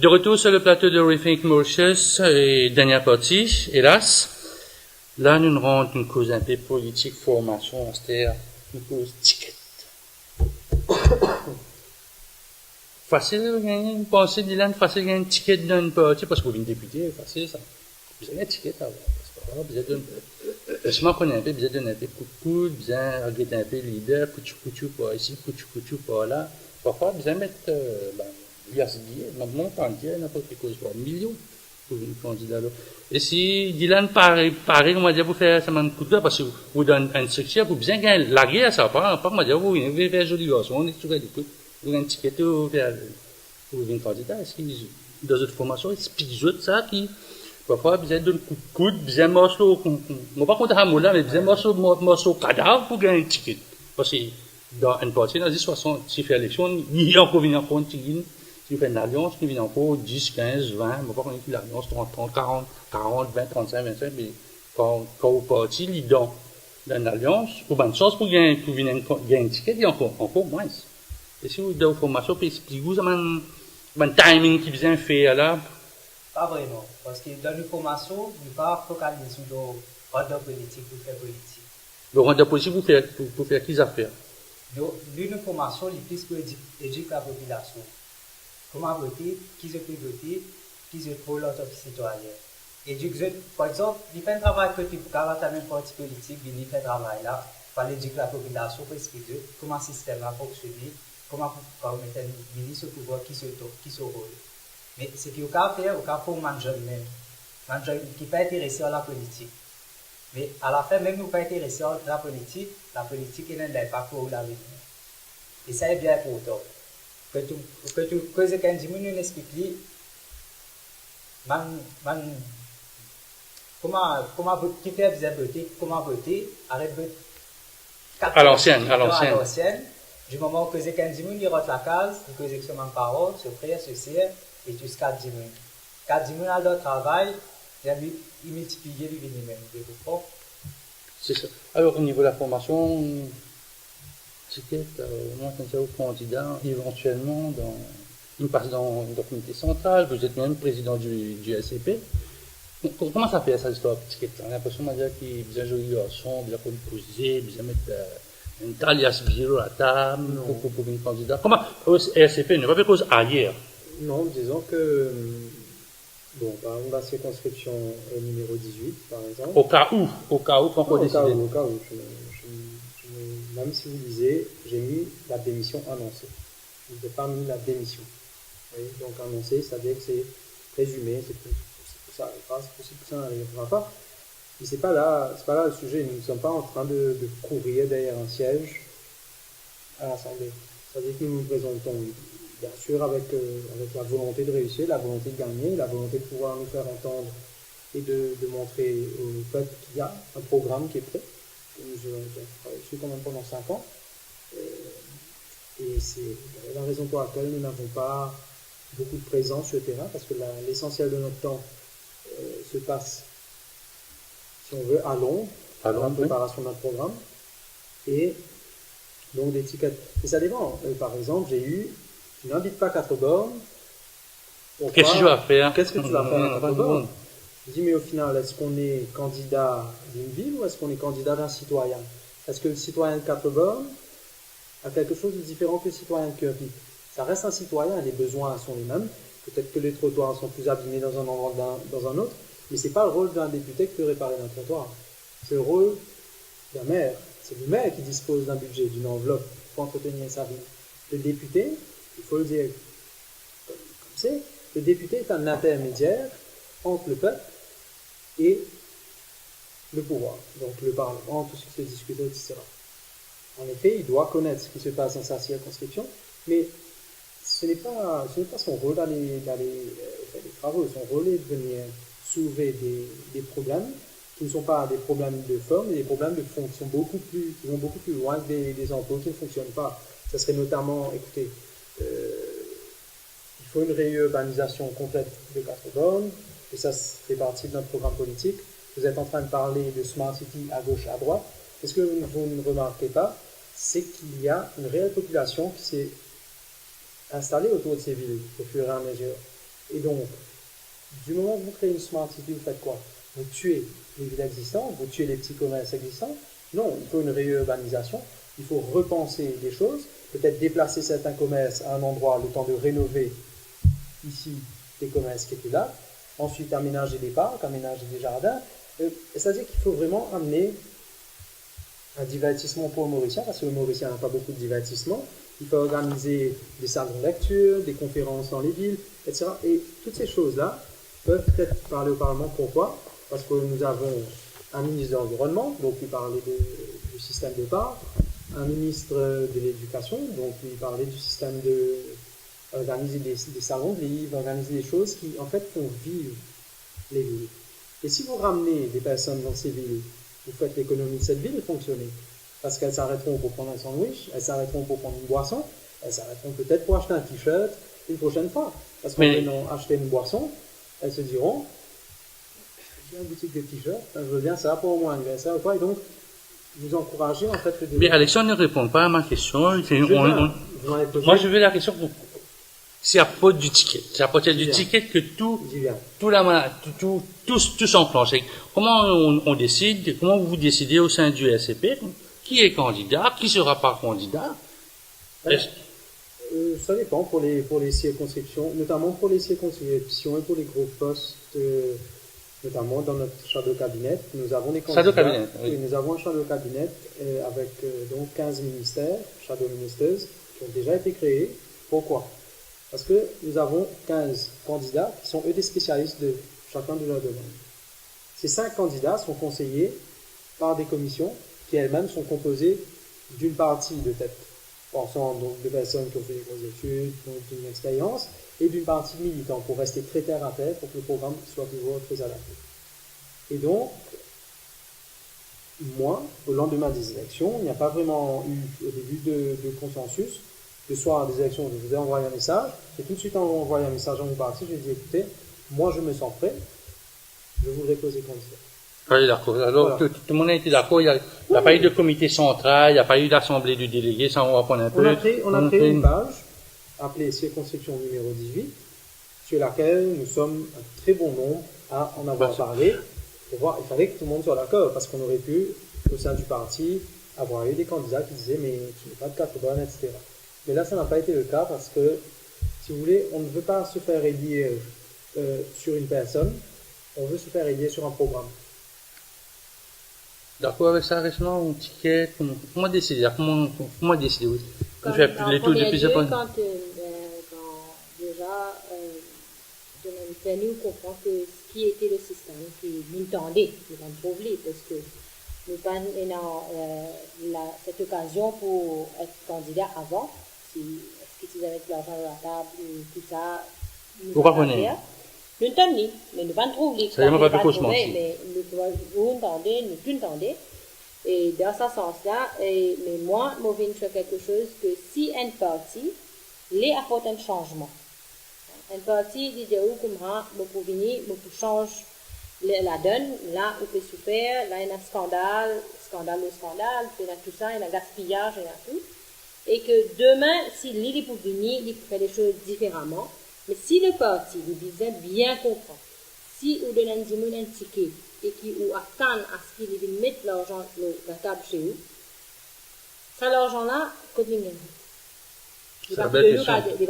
De retour sur le plateau de Rethink Mauritius, et dernière partie, hélas. Là, nous rentrons une cause un peu politique, formation, c'est-à-dire une cause ticket. Facile de gagner une pensée, Dylan, facile de gagner un ticket d'une partie, parce que vous êtes député, facile ça. Vous avez un ticket à avoir, c'est pas grave, vous êtes laissez-moi prendre un peu, vous êtes donné un peu de coup de coude, vous avez regretté un peu leader, couchou par ici, couchou par là. Parfois, vous allez mettre, il y a ce billet, maintenant, on dit, n'importe quelle cause, pour un million, pour une candidat là. Et si Dylan pareil, on va dire, vous faites ça un coup de parce que vous donnez un succès, vous bien gagner la guerre, ça va pas, on va dire, vous venez faire joli garçon, on est sur les coups, vous avez un ticket, vous avez un candidat, est-ce qu'ils, dans votre formation, ils piquent ça, qui, parfois, vous avez donné un coup de coude, vous avez un morceau, on va pas compter à là, mais vous avez un morceau cadavre pour gagner un ticket. Parce que, dans une partie, dans les 60, si fait l'élection, il y a encore un tigine, si vous faites une alliance, il y a encore 10, 15, 20, on va pas connaître l'alliance, 30, 40, 20, 35, 25, mais quand vous partez, il y a dans une alliance, pour bonne chance pour gagner un ticket, il y a encore moins. Et si vous avez une formation, puis vous avez un timing qui vient faire là. Pas vraiment, parce que dans une formation, on ne peut pas focaliser sur le ordre politique pour faire politique. Le ordre politique, pour faire qui affaires? L'une formation, il plus pour éduquer la population. Comment voter, qui se peut voter, qui se peut l'autre citoyen. Éduquer, par exemple, il fait un travail que tu peux avoir un parti politique, il fait un travail là, pour éduquer la population, pour expliquer comment le système va fonctionner, comment mettre un ministre au pouvoir qui se rôle. Mais ce qu'il faut faire, il faut pour un jeune même, un jeune qui n'est pas intéressé à la politique. Mais à la fin, même nous pas intéressés à la politique n'est pas pour l'avenir. Et ça est bien important. Que ce qu'un dimanche nous explique, comment qui fait bien voter, comment voter, arrête de à l'ancienne. Du moment que ce qu'un dimanche il rentre la case, il cause seulement parole, se prière, se sert, et jusqu'à 10 minutes. 4 minutes à leur travail, il multiplie les même. C'est ça. Alors, au niveau de la formation, ticket, moi, quand vous candidat, éventuellement, vous passez dans le comité central, vous êtes même président du SCP. Comment ça fait, ça, l'histoire de ticket? On a l'impression de dire qu'il y a bien joli garçon, bien composé, bien mettre une talias bureau à la table, pour une candidat. Comment, au SCP, ne va pas cause ailleurs? Non, disons que, bon, par exemple, la circonscription numéro 18, par exemple. Au cas où, quand on décide. Au cas où, même si vous lisez, j'ai mis la démission annoncée. Je n'ai pas mis la démission. Oui, donc annoncée, c'est-à-dire que c'est présumé, c'est possible que ça n'arrivera, c'est possible que ça n'arrivera pas. Mais c'est pas là le sujet. Nous ne sommes pas en train de courir derrière un siège à l'Assemblée. C'est-à-dire que nous nous présentons, bien sûr, avec la volonté de réussir, la volonté de gagner, la volonté de pouvoir nous faire entendre et de montrer au peuple qu'il y a un programme qui est prêt. Nous avons travaillé dessus quand même pendant 5 ans. Et c'est la raison pour laquelle nous n'avons pas beaucoup de présence sur le terrain, parce que l'essentiel de notre temps se passe, si on veut, à Londres, à la préparation de notre programme. Et donc des tickets. Et ça dépend. Par exemple, tu n'invites pas 4 bornes. Qu'est-ce que tu vas faire? Qu'est-ce que tu vas faire à 4 bornes? Je dis, mais au final, est-ce qu'on est candidat d'une ville ou est-ce qu'on est candidat d'un citoyen? Est-ce que le citoyen de 4 bornes a quelque chose de différent que le citoyen de Kirby? Ça reste un citoyen, les besoins sont les mêmes. Peut-être que les trottoirs sont plus abîmés dans un endroit que dans un autre, mais ce n'est pas le rôle d'un député qui peut réparer un trottoir. C'est le rôle d'un maire. C'est le maire qui dispose d'un budget, d'une enveloppe pour entretenir sa ville. Le député, il faut le dire comme c'est, le député est un intermédiaire entre le peuple et le pouvoir, donc le Parlement, tout ce qui se discute, etc. En effet, il doit connaître ce qui se passe dans sa circonscription, mais ce n'est pas son rôle d'aller faire des travaux. Son rôle est de venir soulever des problèmes qui ne sont pas des problèmes de forme, mais des problèmes de fond qui vont beaucoup plus loin que des emplois qui ne fonctionnent pas. Ça serait notamment, écoutez, il faut une réurbanisation complète de 4 bornes, et ça fait partie de notre programme politique. Vous êtes en train de parler de Smart City à gauche, à droite. Ce que vous ne remarquez pas, c'est qu'il y a une réelle population qui s'est installée autour de ces villes au fur et à mesure. Et donc, du moment où vous créez une smart city, vous faites quoi? Vous tuez les villes existantes, vous tuez les petits commerces existants. Non, il faut une réurbanisation, il faut repenser les choses, peut-être déplacer certains commerces à un endroit, le temps de rénover ici les commerces qui étaient là, ensuite aménager des parcs, aménager des jardins. C'est-à-dire qu'il faut vraiment amener un divertissement pour le Mauricien, parce que le Mauricien n'a pas beaucoup de divertissement. Il faut organiser des salons de lecture, des conférences dans les villes, etc. Et toutes ces choses-là peuvent être parlées au Parlement. Pourquoi? Parce que nous avons un ministre de l'Environnement, donc il parlait du système de parcs, un ministre de l'Éducation, donc il parlait du système de organiser des salons de livres, organiser des choses qui en fait font vivre les villes. Et si vous ramenez des personnes dans ces villes, vous faites l'économie de cette ville fonctionner. Parce qu'elles s'arrêteront pour prendre un sandwich, elles s'arrêteront pour prendre une boisson, elles s'arrêteront peut-être pour acheter un t-shirt une prochaine fois. Parce qu'en venant acheter une boisson, elles se diront, j'ai une boutique de t-shirts, je veux bien ça pour mon anniversaire ou quoi. Et donc, vous encouragez en fait le développement. Mais Alexandre ne répond pas à ma question. Moi, je veux la question pour c'est à propos du ticket. C'est à propos du ticket que tout s'enclenche. Comment on décide, comment vous décidez au sein du SCP, qui est candidat, qui sera pas candidat? Ça dépend pour les circonscriptions, notamment pour les circonscriptions et pour les gros postes, notamment dans notre shadow cabinet. Nous avons des candidats. Shadow cabinet, oui. Nous avons un shadow cabinet avec donc 15 ministères, shadow ministers, qui ont déjà été créés. Pourquoi? Parce que nous avons 15 candidats qui sont eux des spécialistes de chacun de leurs domaines. Ces 5 candidats sont conseillés par des commissions qui elles-mêmes sont composées d'une partie de tête, pensant donc de personnes qui ont fait des grosses études, qui ont une expérience, et d'une partie militant pour rester très terre à terre pour que le programme soit toujours très adapté. Et donc, moi, au lendemain des élections, il n'y a pas vraiment eu au début de consensus. Le soir des élections, je vous ai envoyé un message. J'ai tout de suite envoyé un message à mon parti. Je lui ai dit, écoutez, moi je me sens prêt. Je voudrais poser candidat. Oui, d'accord. Alors, voilà. Tout le monde a été d'accord. Il n'y a pas eu de comité central, il n'y a pas eu d'assemblée du délégué. Ça, on va prendre un peu. On a créé une page appelée circonscription numéro 18, sur laquelle nous sommes un très bon nombre à en avoir parlé. Pour voir, il fallait que tout le monde soit d'accord, parce qu'on aurait pu, au sein du parti, avoir eu des candidats qui disaient, mais tu n'es pas de 80, etc. Mais là, ça n'a pas été le cas parce que, si vous voulez, on ne veut pas se faire élire sur une personne, on veut se faire élire sur un programme. D'accord avec ça, récemment, un ticket, comment décider? Comment décider, oui? Quand déjà, je m'ai fait nous comprendre que ce qui était le système, qui nous tendait, nous trouver, parce que nous avons cette occasion pour être candidat avant. Est-ce qu'ils avaient l'argent à la table, tout ça. Vous comprenez? Nous entendons, mais nous ne pas trouver. Ça y est, on va pas cauchemar. Mais nous entendons. Et dans ce sens-là, mais moi, je viens faire quelque chose que si un parti, les apporte un changement. Un parti dit comme ça, pour venir, pour changer la donne, là, on peut se faire, là, il y a un scandale, il y a tout ça, il y a un gaspillage, il y a tout. Et que demain, si l'île est pour venir, il peut faire les choses différemment. Mais si le parti, vous disait bien comprendre, si vous donnez un ticket et qui vous attend à ce qu'il mette l'argent sur la table chez vous, ça, l'argent-là, côté gagne. Il va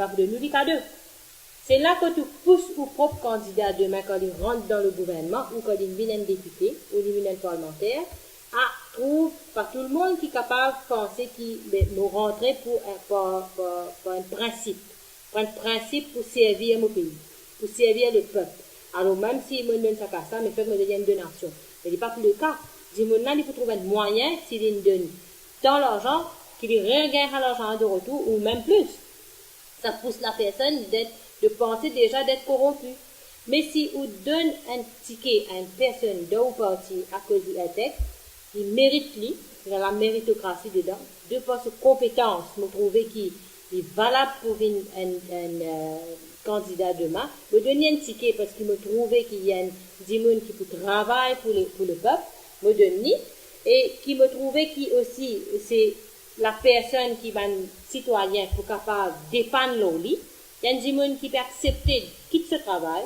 de nous, il cadeau. C'est là que tu pousses vos propres candidats demain quand ils rentrent dans le gouvernement ou quand ils viennent député ou ils viennent parlementaire à trouver par tout le monde qui est capable de penser qu'ils nous rentrer pour un principe. Pour un principe pour servir mon pays, pour servir le peuple. Alors même si je donne ça, mais fait que je devienne deux nations. Mais ce n'est pas plus le cas. Il faut trouver un moyen, s'il donne tant l'argent, qu'il regagne l'argent de retour ou même plus. Ça pousse la personne de penser déjà d'être corrompu. Mais si on donne un ticket à une personne d'un parti à cause du texte, il mérite lui, il y a la méritocratie dedans, de par ses compétences, me trouver qu'il est valable pour un candidat demain, me donner un ticket parce qu'il me trouvait qu'il y a un dimoun qui peut travailler pour le peuple, me donner, et qui me trouvait qui aussi, c'est la personne qui va un citoyen pour capable dépendre l'oli, Il y a des gens qui peuvent accepter, quitte ce travail,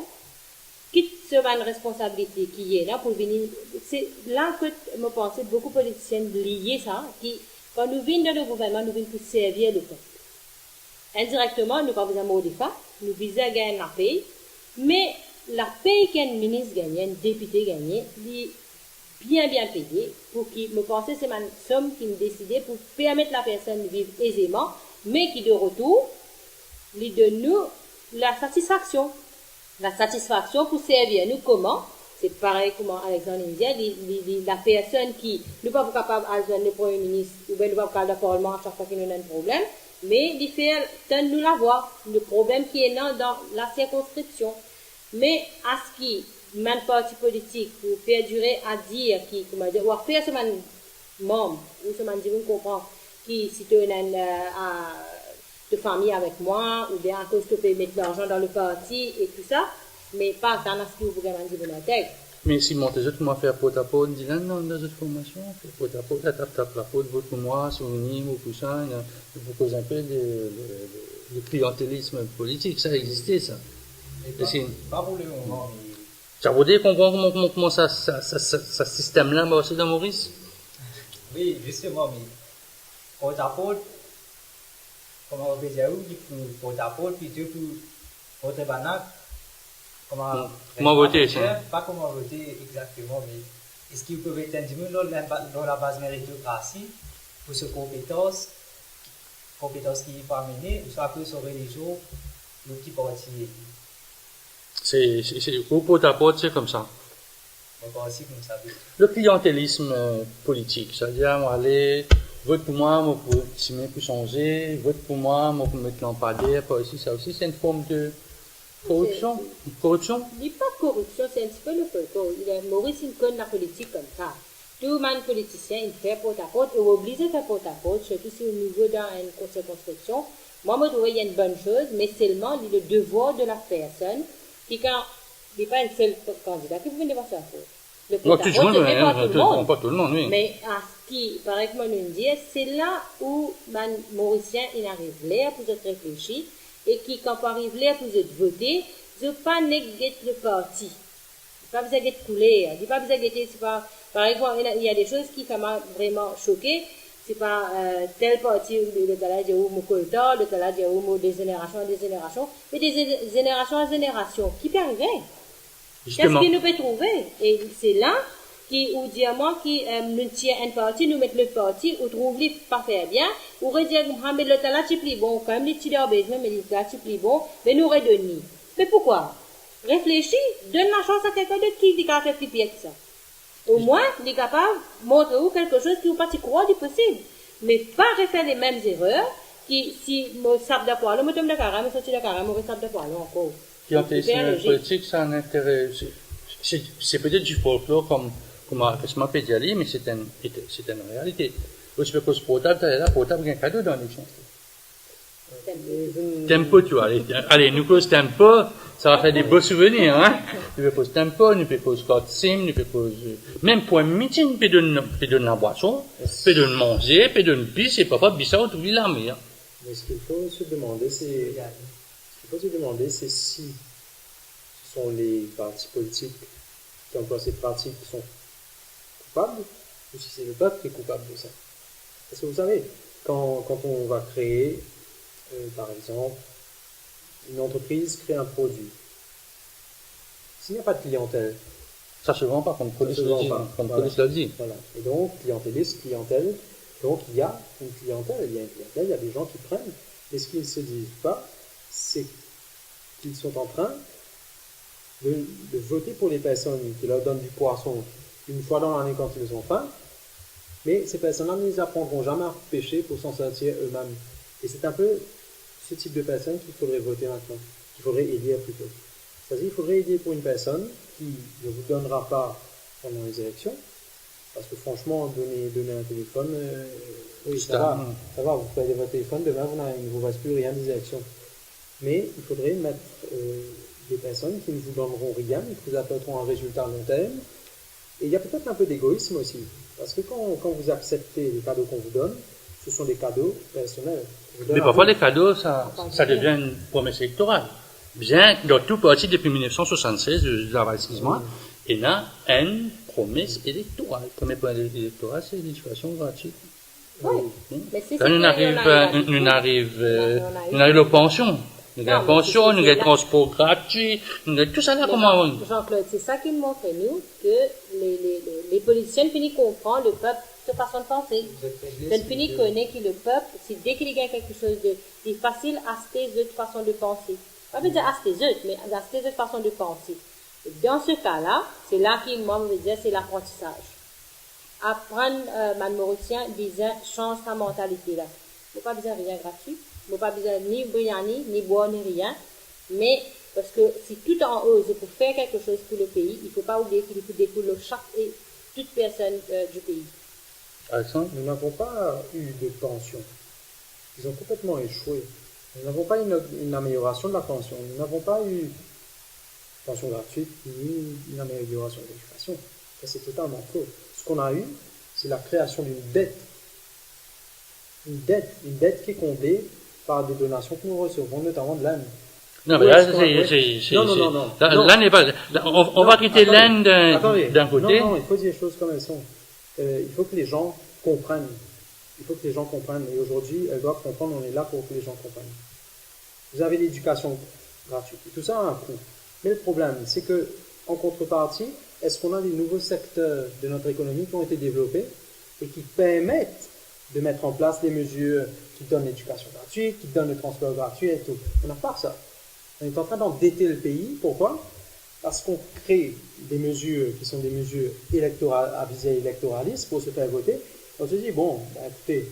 quitte ce responsabilité qui est là pour venir. C'est là que je pense que beaucoup de politiciens liés ça, qui, quand nous venons dans le gouvernement, nous venons pour servir le peuple. Indirectement, nous pas besoin de modifier, nous visons à gagner la paix, mais la paix qu'un ministre gagne, un député gagne, il bien payé pour qu'il me pense que c'est une somme qui me décidait pour permettre la personne de vivre aisément, mais qui de retour, lui donne nous la satisfaction. La satisfaction pour servir nous comment? C'est pareil comme Alexandre disait, la personne qui n'est pas capable de joindre le Premier ministre, ou bien n'est pas capable de Parlement à chaque fois qu'il y a un problème, mais il fait nous la voir, le problème qui est là dans la circonscription. Mais à ce qui, même parti politique, pour faire durer à dire, qui, comment dire, ou à faire ce man membre, ou ce man dit, on comprend, qui, si tu es de famille avec moi, ou bien à cause que tu peux mettre de l'argent dans le parti et tout ça, mais pas dans ce qui vous vraiment dit de la tête. Mais si mon autres comment faire porte à porte, dit là, non, dans cette formation, porte à porte, tape la porte, vote pour moi, souvenir, ou tout ça, il faut causer un peu de clientélisme politique, ça existait, ça. Pas pour le moment, mais... Ça veut dire qu'on comment ça système-là va aussi dans Maurice? Oui, justement, mais porte à porte, comment on peut dire, porte à porte, puis tout pour porte banac, comment voter, ça? Pas comment voter exactement, mais est-ce qu'ils peuvent être individuels dans la base méritocratie pour ces compétences qui peuvent amener, ou soit peu sur religion, le petit parti. C'est porte à porte, c'est comme ça. Aussi comme ça. Le clientélisme politique, c'est-à-dire, moi, aller, vote pour moi, moi, pour signer pour changer, vote pour moi, moi, pour mettre lampadaire, pas aussi, ça aussi, c'est une forme de corruption. Corruption? Il n'y a pas de corruption, c'est un petit peu le folklore. Maurice, il connaît la politique comme ça. Tout le monde politicien, il fait porte à porte, et obligé de faire porte à porte, surtout si au niveau dans une circonscription. Moi, je trouve qu'il y a une bonne chose, mais seulement le devoir de la personne, qui quand il n'est pas un seul candidat, qui vous venez voir ça. Le porte à porte, c'est pas tout le monde. Oui. Mais à ce qui, par exemple, nous dit, c'est là où Mauricien, il arrive là pour se réfléchir, et qui, quand il arrive là pour se voter, ne pas négliger le parti. Il n'y a pas besoin de couler, il n'y a pas besoin de c'est pas, par exemple, il y a des choses qui m'ont vraiment choqué. C'est pas tel parti, le talent de Oumo Colta, le talent de Oumo des générations, mais des générations en génération. Qui peut arriver? Qu'est-ce qu'il nous peut trouver? Et c'est là où dit à moi qui nous tient un parti, nous mettons le parti, ou trouve-le pas faire bien, ou redire, Mohamed, le talent est plus bon, quand même les titulaires besoin, mais le talent est plus bon, mais nous redonnons. Mais pourquoi? Réfléchis, donne la chance à quelqu'un d'autre qui dit qu'il a fait plus pire que ça. Au moins, il est capable de montrer quelque chose qui vous pas croire du possible. Mais pas refaire les mêmes erreurs, qui, si, mon sabre de poil, mon tombe de carême, mon sorti de carême, mon sabre de poil, encore. Clientélisme politique, ça a un intérêt, c'est peut-être du folklore comme Christmas Pédiali, mais c'est une réalité. Aussi, parce que portable, t'as là, portable, il y a un cadeau dans l'élection. T'aimes pas, tu vois, allez, nous cause t'aimes pas, ça va faire des beaux souvenirs, hein. Nous peut cause t'aimes pas, nous peut cause code sim, nous peut cause, même pour un meeting, nous peut donner la boisson, peut donner manger, peut donner bis, et parfois bis ça, tout l'armée, hein. Mais ce qu'il faut se demander, c'est si ce sont les partis politiques qui emploient ces pratiques qui sont coupables, ou si c'est le peuple qui est coupable de ça. Parce que vous savez, quand on va créer, par exemple, une entreprise crée un produit, s'il n'y a pas de clientèle, ça se vend pas, comme police l'a dit. Voilà. Et donc, clientèle, donc il y a une clientèle, il y a des gens qui prennent, et ce qu'ils ne se disent pas, c'est qu'ils sont en train de voter pour les personnes qui leur donnent du poisson une fois dans l'année quand ils ont faim, mais ces personnes-là ne les apprendront jamais à pêcher pour s'en sortir eux-mêmes. Et c'est un peu ce type de personnes qu'il faudrait voter maintenant, qu'il faudrait élire plutôt. C'est-à-dire qu'il faudrait élire pour une personne qui ne vous donnera pas pendant les élections, parce que franchement, donner un téléphone, oui, ça va, vous prenez votre téléphone, demain il ne vous reste plus rien des élections. Mais il faudrait mettre des personnes qui ne vous donneront rien, qui vous apporteront un résultat à long terme. Et il y a peut-être un peu d'égoïsme aussi, parce que quand vous acceptez les cadeaux qu'on vous donne, ce sont des cadeaux personnels. Mais parfois, les cadeaux, ça devient une promesse électorale. Bien, dans tout parti depuis 1976, de l'investissement, il y a une promesse électorale. La première promesse électorale, c'est l'éducation gratuite. Oui. Mais c'est Quand on arrive aux pensions. Nous avons pension, nous avons transport gratuit, nous avons tout ça là comment. Jean-Claude, c'est ça qui montre, nous, que les politiciens finissent comprendre le peuple de façon de penser. Ils finissent connaître que le peuple, c'est dès qu'il gagne quelque chose de facile, acheter de façon de penser. Pas veut dire acheter mais acheter de façon de penser. Et dans ce cas-là, c'est là qu'il moi veut dire c'est l'apprentissage. Apprendre, Mme Mauricien disait, change ta mentalité là. Il n'y a pas besoin de rien gratuit. Il n'y a pas besoin ni briani, ni boire, ni rien. Mais, parce que si tout en ose pour faire quelque chose pour le pays, il ne faut pas oublier qu'il faut découler chaque et toute personne du pays. Alexandre? Nous n'avons pas eu de pension. Ils ont complètement échoué. Nous n'avons pas eu une amélioration de la pension. Nous n'avons pas eu pension gratuite ni une amélioration de l'éducation. Ça, c'est totalement faux. Ce qu'on a eu, c'est la création d'une dette. Une dette qui est comblée par des donations que nous recevons, notamment de l'Inde. Non, mais là, non. Là n'est pas. On va quitter l'Inde d'un côté. Non, il faut dire les choses comme elles sont. Il faut que les gens comprennent. Et aujourd'hui, elles doivent comprendre. On est là pour que les gens comprennent. Vous avez l'éducation gratuite. Et tout ça a un coût. Mais le problème, c'est que, en contrepartie, est-ce qu'on a des nouveaux secteurs de notre économie qui ont été développés et qui permettent de mettre en place des mesures qui donnent l'éducation gratuite, qui donnent le transport gratuit et tout. On n'a pas ça. On est en train d'endetter le pays. Pourquoi? Parce qu'on crée des mesures qui sont des mesures électorales, à visée électoraliste pour se faire voter. On se dit, bon, écoutez,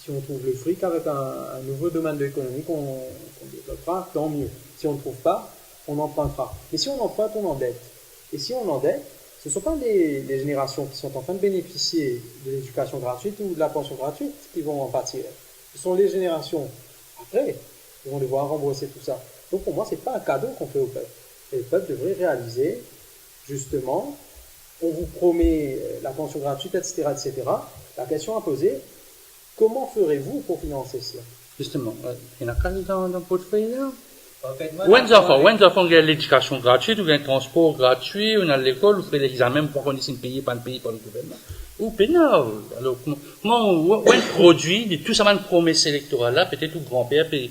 si on trouve le fric avec un nouveau domaine de l'économie qu'on développera, tant mieux. Si on ne trouve pas, on empruntera. Mais si on emprunte, on endette. Et si on endette, ce ne sont pas les générations qui sont en train de bénéficier de l'éducation gratuite ou de la pension gratuite qui vont en pâtir. Ce sont les générations après qui vont devoir rembourser tout ça. Donc pour moi, ce n'est pas un cadeau qu'on fait au peuple. Et le peuple devrait réaliser, justement, on vous promet la pension gratuite, etc., etc. La question à poser, comment ferez-vous pour financer cela? Justement, il y en a quand dans le portefeuille là. Où les enfants ont l'éducation gratuite, ou un transport gratuit, ou à l'école, ou fait l'examen pour qu'on ait payé par le pays, par le gouvernement. Ou pénal. Alors, comment, où un produit de tout ça, une promesse électorale là, peut-être tout grand-père, et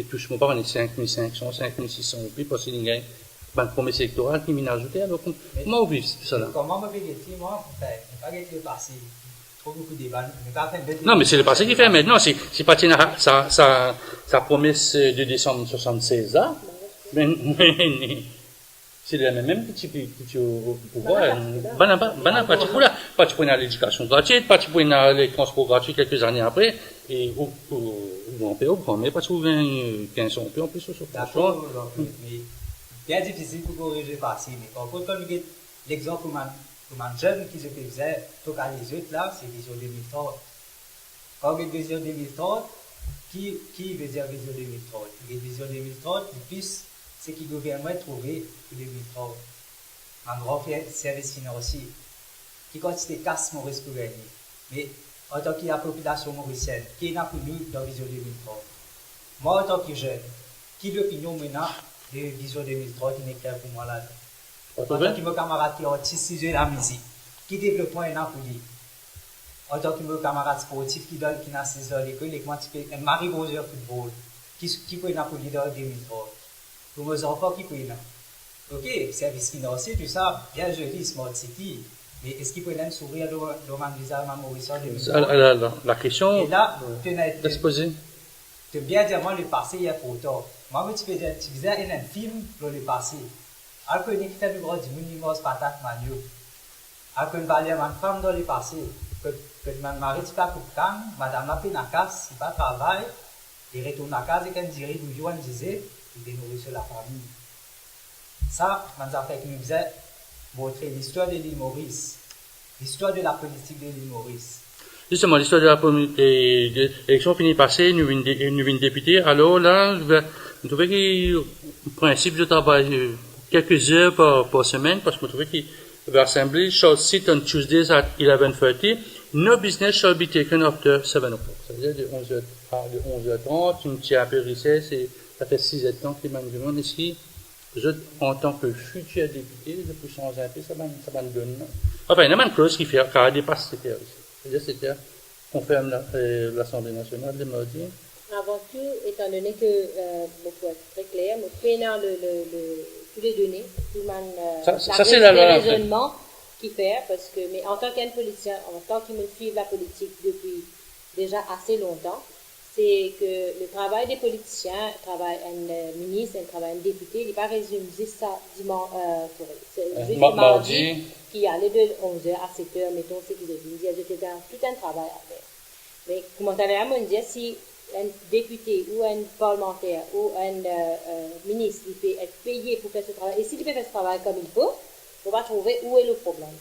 tout ce moment, on est 5500, 5600, puis parce qu'il y a une promesse électorale qui m'est ajoutée, alors, comment vous vivez tout ça là? Comment me fait moi, pas le passé. Trop beaucoup de débats. Non, mais c'est le passé qui fait maintenant. C'est pas sa promesse de décembre 76 là. Mais c'est le même petit pouvoir. Pas pour l'éducation gratuite, pas pour les transports gratuits quelques années après. Et on peut prendre, pas pour 15 ans, on peut sur ce point. Mais bien difficile pour corriger le passé. Mais par contre, quand l'exemple pour un jeune qui se faisait, tout cas les autres là, c'est Vision 2030. Quand on dit Vision 2030, qui veut dire Vision 2030? Vision 2030, le plus, c'est qu'il gouvernement trouvé pour 2030. Un grand service financier qui quantité casse Maurice pour gagner. Mais en tant que la population mauricienne, qui est là pour nous dans Vision 2030? Moi, en tant que jeune, qui l'opinion maintenant de Vision 2030 qui n'est clair pour moi là? En tant que mon camarade qui est artiste de la musique, qui développe un pour lui. En tant que mon camarade sportif qui n'a 6 heures à l'école, et un Marie-Rose football, qui peut être pour lui dans 2030. Pour mes enfants, qui peut être là. Ok, service financier, tout ça, bien joli, Smart City. Mais est-ce qu'il peut être un sourire dans un visage à Maurice en 2030? La question. Et là, de se poser. Tu bien dire, moi, le passé, il y a trop tard. Moi, tu faisais un film pour le passé. Alors que nous fait le gros du monument patate manio. Alors que nous parlions de femme dans le passé. Que mon mari n'est pas pour camp, madame n'a pas na casse, il pas travail. Il retourne à casa et quand il dirait, nous disait, il dénourrit sur la famille. Ça, nous avons fait que nous faisions montrer l'histoire de l'île Maurice, l'histoire de la politique de l'île Maurice. Justement, l'histoire de l'élection finie passée, nous venons député. Alors là, nous trouvons que le principe de travail, quelques heures par semaine, parce que je trouvais qu'il va assembler short sit on Tuesdays at 11:30, no business shall be taken after 7 o'clock. C'est-à-dire de 11h30, une petite peu recess, et ça fait 6 ans que les man du monde ici. Je, en tant que futur député, je peux changer un peu, ça va me donner. Enfin, il y a une clause qui fait, car dépasse cette heure ici. C'est-à-dire, c'était, on ferme l'Assemblée nationale le mardi. Avant tout, étant donné que, pour être très clair, nous prenons tous les données, tout le monde, ça c'est la loi, raisonnement qui fait, parce que, mais en tant qu'un politicien, en tant qu'il me suit la politique depuis déjà assez longtemps, c'est que le travail des politiciens, le travail d'un ministre, le travail d'un député, il n'est pas résumé juste ça dimanche, c'est juste mardi, qui allait de 11h à 7h, mettons, c'est qu'ils ont dit, c'était tout un travail à faire. Mais, comment t'allais me dire, si un député ou un parlementaire ou un ministre, il peut être payé pour faire ce travail, et s'il peut faire ce travail comme il faut, on va trouver où est le problème.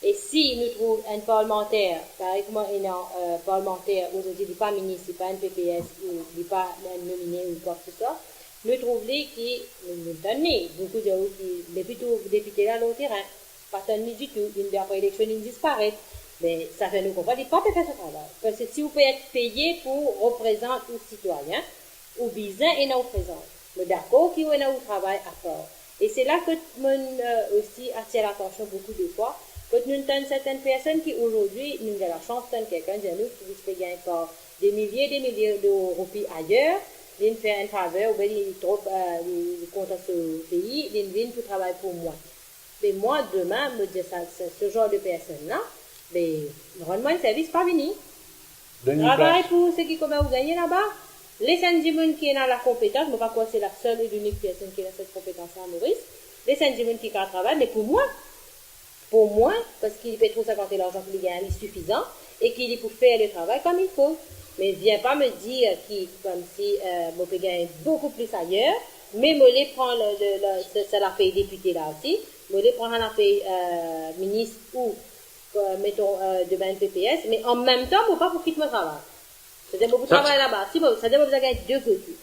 Et si nous trouvons un parlementaire, par exemple, un parlementaire, aujourd'hui, il n'est pas ministre, il n'est pas un PPS, ou il n'est pas nominé ou quoi que ce soit, nous trouvons qui nous donnent, beaucoup de gens qui, depuis tout député là, au terrain, pas donné du tout, après l'élection, ils disparaissent. Mais ça fait nous comprendre, il ne peut pas faire ce travail. Parce que si vous pouvez être payé pour représenter les citoyens, ou bien et non représente. Mais d'accord, qui est au travail à faire. Et c'est là que nous aussi attire l'attention beaucoup de fois. Quand nous avons certaines personnes qui aujourd'hui, nous avons la chance de quelqu'un de nous qui se gagne par des milliers d'euros ailleurs, ils font un travail, ou bien ils trouvent contre ce pays, ils viennent pour travailler pour moi. Mais moi, demain, me dire ça, ce genre de personnes-là, mais normalement, le service pas fini. Travail pour ceux qui commencent à gagner là-bas. Les 5 personnes qui ont la compétence, je ne sais pas quoi, c'est la seule et l'unique personne qui a cette compétence à Maurice. Les 5 personnes qui travaillent, mais pour moi, parce qu'il peut trop s'accorder l'argent qu'il gagne est suffisant et qu'il est pour faire le travail comme il faut. Mais viens pas me dire comme si je peux gagner beaucoup plus ailleurs, mais je les prends c'est la paye député là aussi, je les prends la paye ministre ou mettons devant un PPS, mais en même temps, je ne pas pour quitter mon travail. C'est-à-dire que vous travaillez là-bas, si vous savez que vous avez deux côtés.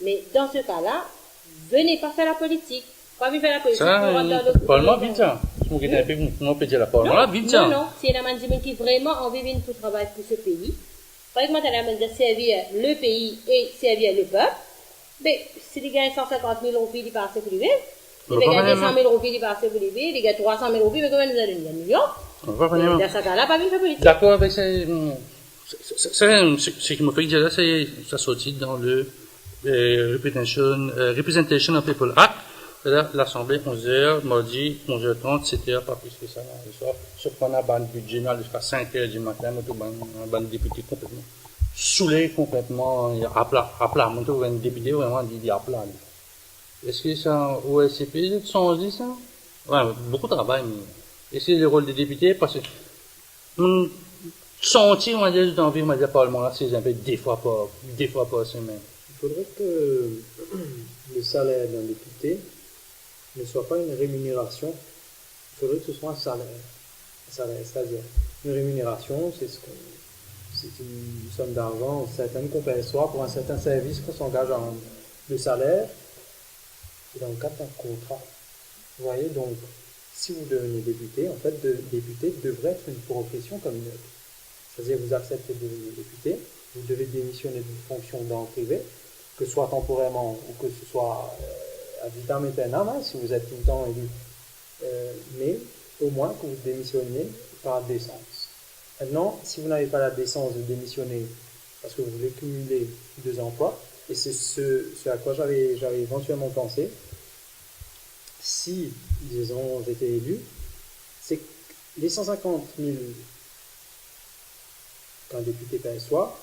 Mais dans ce cas-là, venez pas faire la politique. Pas venir faire la politique. Ça, le Parlement vite ça. On peut dire la Parlement là, vite ça. Non, c'est un management qui vraiment envie de travailler pour ce pays. Par exemple, elle a de servir le pays et servir le peuple. Mais si les gars 150 000 euros, ils passent pour vivre. Si les gars 200 000 euros, ils passent pour vivre. Les gars 300 000 euros, mais comment nous allons un million? Dans ce cas-là, pas venir faire politique. D'accord avec ça. Ce qui me fait dire là, c'est ça sortit dans le Representation of People Act. C'est-à-dire l'Assemblée 11h, mardi 11h30, 7h, pas plus que ça. Le soir, sauf qu'on a un budget jusqu'à 5h du matin, un ban de député complètement saoulé, complètement à plat. Mon tour, un député vraiment dit à plat. Est-ce que ça, au SCP, ils sont dit ça? Ouais, beaucoup de travail, mais est-ce que le rôle des députés, parce que, sentir, on va dire, d'envie, on va dire, Parlement là, c'est un peu des fois par semaine. Il faudrait que le salaire d'un député ne soit pas une rémunération. Il faudrait que ce soit un salaire. C'est-à-dire, une rémunération, c'est une somme d'argent certaine qu'on perçoit pour un certain service qu'on s'engage à rendre. Le salaire, c'est dans le cadre d'un contrat. Vous voyez, donc, si vous devenez député, en fait, député devrait être une profession comme une autre. C'est-à-dire, vous acceptez de devenir député, vous devez démissionner d'une fonction dans le privé, que ce soit temporairement ou que ce soit à vitam aeternam, si vous êtes tout le temps élu. Mais au moins que vous démissionnez par décence. Maintenant, si vous n'avez pas la décence de démissionner parce que vous voulez cumuler 2 emplois, et c'est ce à quoi j'avais éventuellement pensé, si, disons, j'étais élu, c'est que les 150 000 qu'un député perçoit,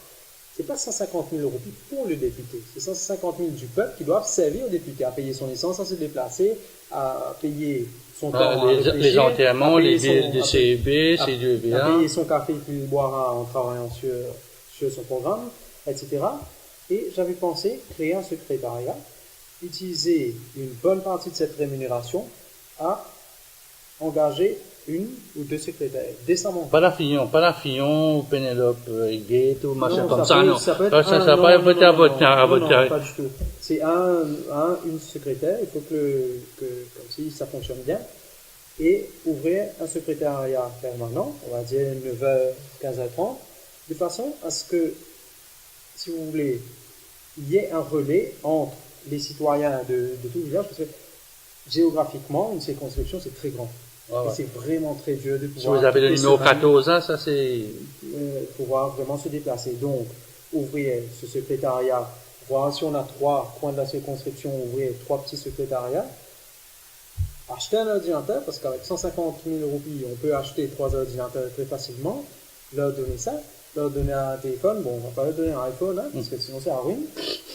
c'est pas 150 000 euros pour le député, c'est 150 000 du peuple qui doivent servir au député, à payer son essence, à se déplacer, à payer son temps, les enterrements, les CEB, CEB, à payer son café qu'il boira en travaillant sur son programme, etc. Et j'avais pensé créer un secrétariat, utiliser une bonne partie de cette rémunération à engager 1 ou 2 secrétaires décemment. Pas la Fillon, ou Pénélope Gate, ou machin comme ça, non. Ça peut être non, pas du tout. C'est une secrétaire, il faut que comme si ça fonctionne bien, et ouvrir un secrétariat permanent, on va dire 9h, 15h30, de façon à ce que, si vous voulez, il y ait un relais entre les citoyens de tout le village, parce que géographiquement, une circonscription, c'est très grand. Ah ouais. Et c'est vraiment très dur de pouvoir... Si vous avez le numéro 14, hein, ça c'est... pouvoir vraiment se déplacer. Donc, ouvrir ce secrétariat, voir si on a 3 coins de la circonscription, ouvrir 3 petits secrétariats, acheter un ordinateur, parce qu'avec 150 000 roupies, on peut acheter 3 ordinateurs très facilement, leur donner ça, leur donner un téléphone, bon, on va pas leur donner un iPhone, hein, parce que sinon c'est à ruine,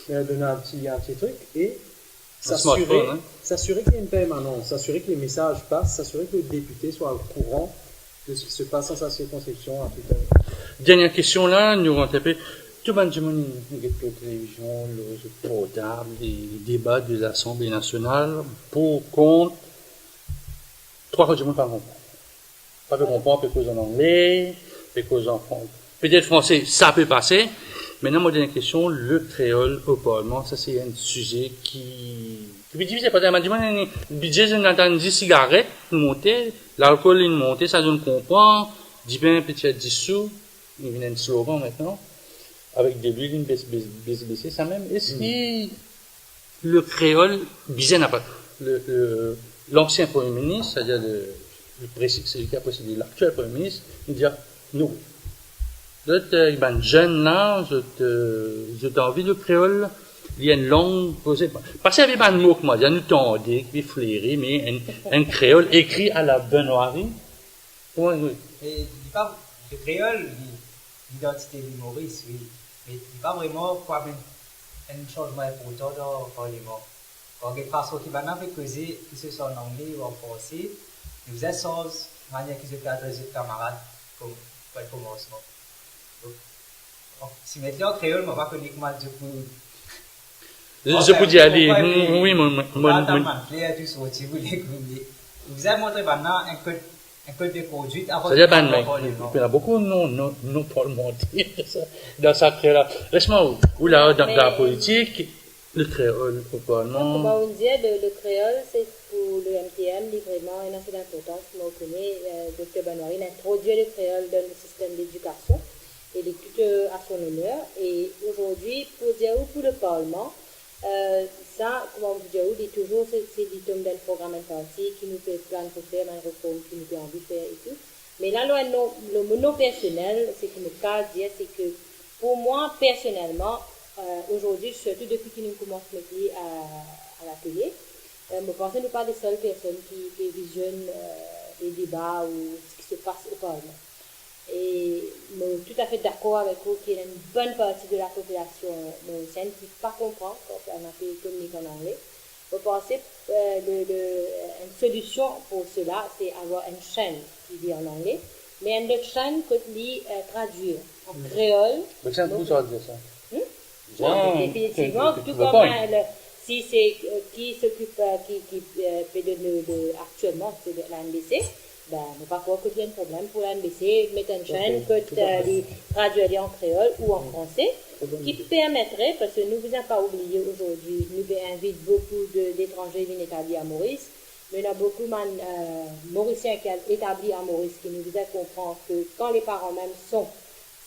mais leur donner un petit truc, et s'assurer qu'il y ait une permanence, s'assurer que les messages passent, s'assurer que le député soit au courant de ce qui se passe dans sa circonscription à Twitter. Dernière question là, nous on tapé tout le monde la télévision, le portable, les débats de l'Assemblée nationale, pour, contre, 3 fois du monde pas comprendre. Pas de comprendre, peut cause en anglais, peut cause en français. Peut-être français, ça peut passer. Maintenant, moi, dernière question, le créole au Parlement, ça c'est un sujet qui peut diviser. Par exemple, le budget, j'ai entendu 10 cigarettes monter, l'alcool est monté, ça je ne comprends, 10 pains, peut-être 10 sous, il y a un slogan maintenant, avec des l'huile, une baisse, ça même. Est-ce que le créole, bizarre n'a pas, l'ancien Premier ministre, c'est-à-dire celui qui a précédé l'actuel Premier ministre, il dit, non. Il y a un jeune là, j'ai envie de créole, il y a une langue posée. Parce qu'il y avait pas de mots que moi, il y a une tendée, qui est flairé, mais un créole écrit à la benoîrie. Ouais, oui. Et le créole, l'identité de l'humoriste, oui. Mais il n'y a pas vraiment quoi un changement important dans le Parlement. Quand il y a des façons qui vont causer, que ce soit en anglais ou en français, nous avons sens, manière qu'ils se fait adresser aux camarades, comme pour le commencement. Si maintenant en créole, je ne vais pas connaître comment du coup. Je peux dire, allez, oui, vous avez montré maintenant un code de conduite avant de il y a beaucoup de non parlementaires dans sa créole. Laisse-moi, ou là, dans la politique, le créole au Parlement. Comme on disait, le créole, c'est pour le MTM, vraiment une assez d'importance. Comme on connaît, Dr. Benoît, il a introduit le créole dans le système d'éducation. Et il est tout à son honneur. Et aujourd'hui, pour dire pour le Parlement, ça, comme on dit, il est toujours c'est l'item d'un programme informatique qui nous fait plan pour faire une réforme qui nous fait envie de faire et tout. Mais là, le mono personnel, c'est que le cas dire, c'est que pour moi, personnellement, aujourd'hui, surtout depuis que nous commençons à métier à la télé, je pense que nous ne sommes pas les seules personnes qui visionnent les débats ou ce qui se passe au Parlement. Et je suis tout à fait d'accord avec vous qu'il y a une bonne partie de la population mauricienne qui ne comprend pas quand on a fait communiquer en anglais. Je pense que une solution pour cela, c'est avoir une chaîne qui dit en anglais, mais une autre chaîne que lui traduire en créole. Mais ça, vous ça dire ça. Définitivement, tout comme si c'est qui s'occupe, qui fait actuellement, c'est la NBC. Ben, on ne va pas croire qu'il y a un problème pour la NBC, mettre une chaîne que traduire en créole ou en français, qui permettrait, parce que nous ne vous avons pas oublié aujourd'hui, nous invitons beaucoup d'étrangers venus établis à Maurice, mais il y a beaucoup de Mauriciens qui sont établis à Maurice qui nous faisaient comprendre que quand les parents même sont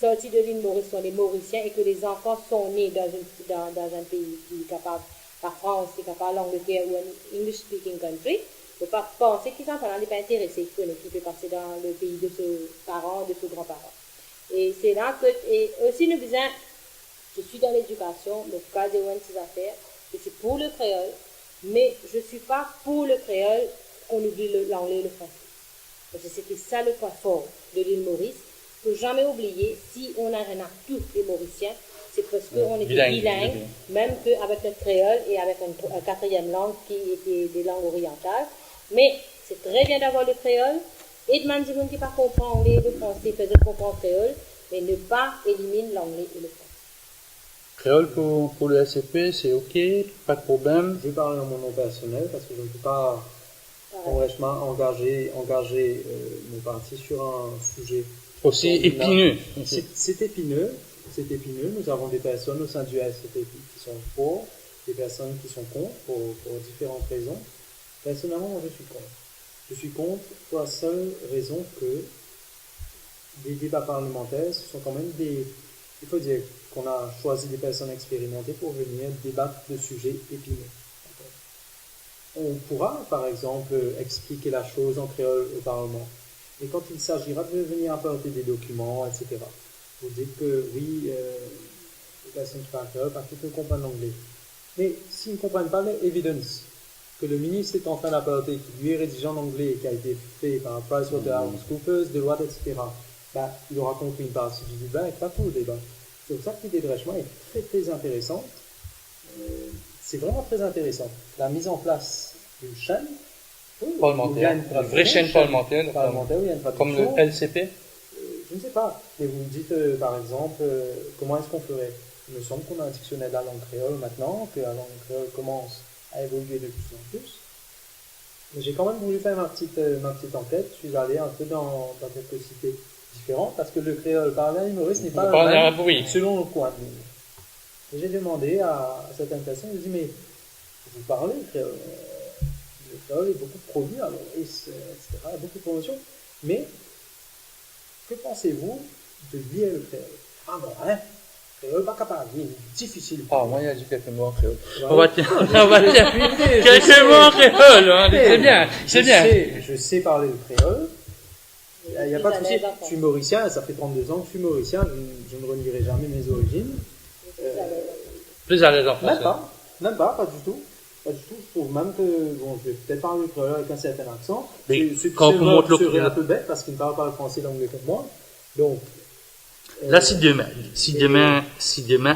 sortis de l'île Maurice, sont des Mauriciens, et que les enfants sont nés dans un pays qui est capable, la France, qui est capable l'Angleterre ou un English-speaking country, il ne faut pas penser qu'ils sont pas intéressés pour qui peut passer dans le pays de ses parents, de ses grands-parents. Et c'est là que, et aussi nous disons, je suis dans l'éducation, le cas de ces affaires, je suis pour le créole, mais je ne suis pas pour le créole qu'on oublie l'anglais et le français. Parce que c'était ça le point fort de l'île Maurice. Il ne faut jamais oublier, si on a rien à tous les Mauriciens, c'est parce qu'on était bilingue, même qu'avec notre créole et avec une quatrième langue qui était des langues orientales. Mais c'est très bien d'avoir le créole, et de même si vous ne pas comprendre l'anglais et le français, faisait comprendre le créole, mais ne pas éliminer l'anglais et le français. Créole pour le SCP, c'est ok, pas de problème. Je vais parler en mon nom personnel parce que je ne peux pas franchement engager mon parti sur un sujet aussi épineux. C'est épineux. Nous avons des personnes au sein du SCP qui sont pour, des personnes qui sont contre pour différentes raisons. Personnellement, moi, je suis contre. Je suis contre pour la seule raison que des débats parlementaires, ce sont quand même des... Il faut dire qu'on a choisi des personnes expérimentées pour venir débattre de sujets épineux. On pourra, par exemple, expliquer la chose en créole au Parlement. Et quand il s'agira de venir apporter des documents, etc., vous dites que oui, les personnes qui parlent créole, parce qu'ils ne comprennent l'anglais. Mais s'ils ne comprennent pas l'evidence que le ministre est en train d'apporter, qui lui est rédigé en anglais et qui a été fait par PricewaterhouseCoopers, Deloitte, etc., bah, il aura compris une partie du débat et pas tout le débat. C'est pour ça que l'idée de Reichmann est très très intéressante. C'est vraiment très intéressant. La mise en place d'une chaîne parlementaire, une vraie chaîne parlementaire, où il y a une traduction. comme le LCP. Je ne sais pas. Mais vous me dites, par exemple, comment est-ce qu'on ferait? Il me semble qu'on a un dictionnaire de la langue créole maintenant, que la langue créole commence à évoluer de plus en plus. Mais j'ai quand même voulu faire ma petite enquête. Je suis allé un peu dans quelques cités différentes, parce que le créole parlé à l'humoriste n'est pas le même oui. selon le coin de l'île. Et j'ai demandé à certaines personnes, je dis, mais vous parlez le créole? Le créole est beaucoup produit à l'Oris, etc., il y a beaucoup de promotions. Mais, que pensez-vous de lire le créole? Ah bon, hein? Le créole, pas capable, il est difficile. Ah, moi, il y a dit quelques mots en créole. Ouais. On va dire quelques mots en créole, hein. C'est bien, c'est bien. Je sais parler le créole. Il n'y a pas de souci. Je suis mauricien, ça fait 32 ans que je suis mauricien, je ne renierai jamais mes origines. Plus à l'aise en français. Même pas du tout. Pas du tout. Je trouve même que, bon, je vais peut-être parler le créole avec un certain accent. Mais Ce quand on monte le serait un peu bête parce qu'il ne parle pas le français et l'anglais comme moi. Donc. Là, si demain,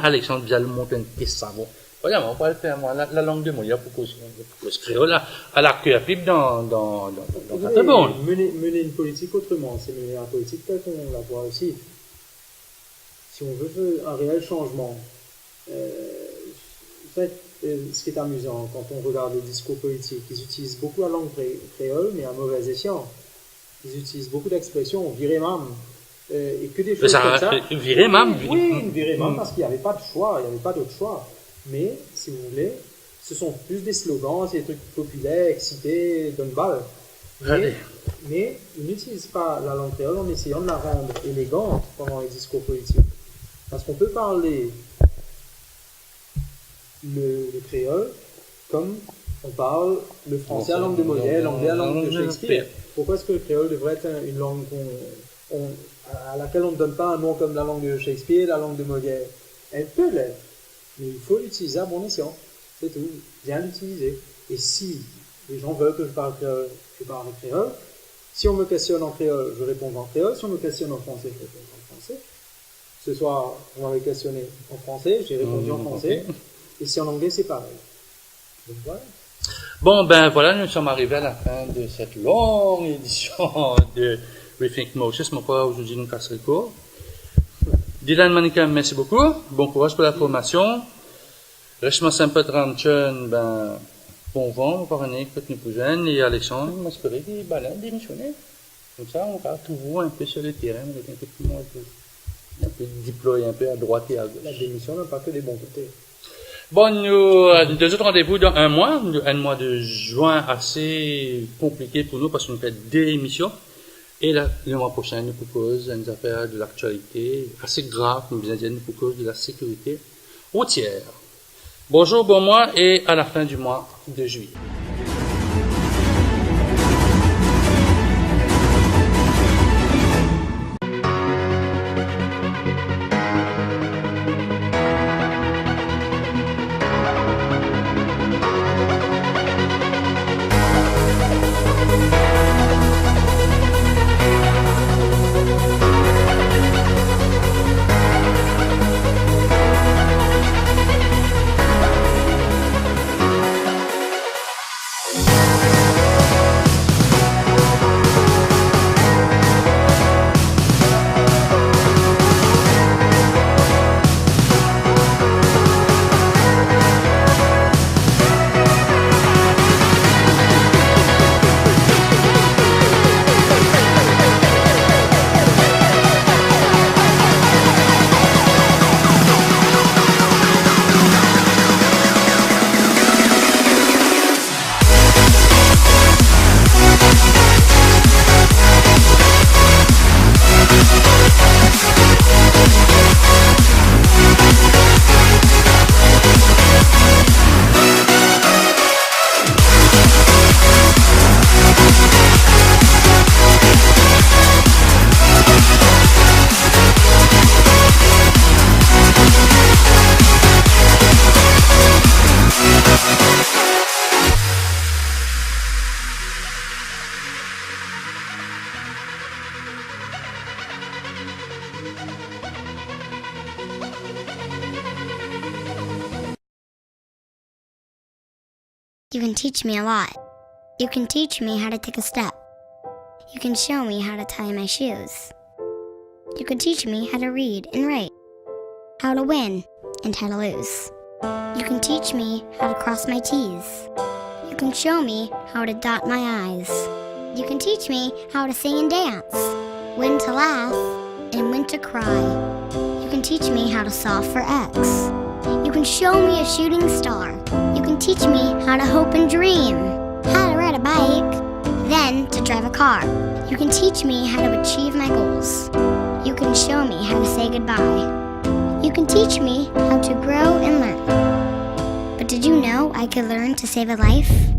Alexandre vient le monter une pièce savon. Voilà, on va le faire, moi, la langue de moi, il y a beaucoup de créole, là, à la queue à pipe dans ta bonne. Mener une politique autrement, c'est mener la politique telle qu'on la voit aussi. Si on veut un réel changement, en fait, ce qui est amusant, quand on regarde les discours politiques, ils utilisent beaucoup la langue créole, mais à mauvais escient. Ils utilisent beaucoup d'expressions, viré mam, et que des choses comme ça. Viré mam? Oui, viré mam, parce qu'il n'y avait pas de choix, il n'y avait pas d'autre choix. Mais, si vous voulez, ce sont plus des slogans, c'est des trucs populaires, excités, donne balle. Mais ils n'utilisent pas la langue créole en essayant de la rendre élégante pendant les discours politiques. Parce qu'on peut parler le créole comme on parle le français à la langue de Molière, l'anglais à la langue de Shakespeare. Pourquoi est-ce que le créole devrait être une langue à laquelle on ne donne pas un nom comme la langue de Shakespeare, la langue de Molière? Elle peut l'être, mais il faut l'utiliser à bon escient. C'est tout. Bien l'utiliser. Et si les gens veulent que je parle créole, je parle créole. Si on me questionne en créole, je réponds en créole. Si on me questionne en français, je réponds en français. Ce soir, on m'avait questionné en français, j'ai répondu en français. Et si en anglais, c'est pareil. Donc voilà. Bon, ben voilà, nous sommes arrivés à la fin de cette longue édition de Rethink Moses. Mon pas aujourd'hui nous casserait le cours. Dylan Manika, merci beaucoup. Bon courage pour la formation. Reste-moi sympa de Ranchen, ben, bon vent, par année, que nous plus jeunes. Et Alexandre, m'espérer des balades, démissionner. Comme ça, on va toujours un peu sur le terrain, avec un peu de monde, un peu déployé, un peu à droite et à gauche. La démission n'a pas que des bons côtés. Bon, nous, deux autres rendez-vous dans un mois de juin assez compliqué pour nous parce qu'on fait des émissions. Et là, le mois prochain, nous proposons des affaires de l'actualité assez graves, nous bien dire, nous proposons de la sécurité routière. Bonjour, bon mois et à la fin du mois de juillet. You can teach me a lot. You can teach me how to take a step. You can show me how to tie my shoes. You can teach me how to read and write, how to win and how to lose. You can teach me how to cross my T's. You can show me how to dot my I's. You can teach me how to sing and dance, when to laugh and when to cry. You can teach me how to solve for X. You can show me a shooting star. You can teach me how to hope and dream, how to ride a bike, then to drive a car. You can teach me how to achieve my goals. You can show me how to say goodbye. You can teach me how to grow and learn. But did you know I could learn to save a life?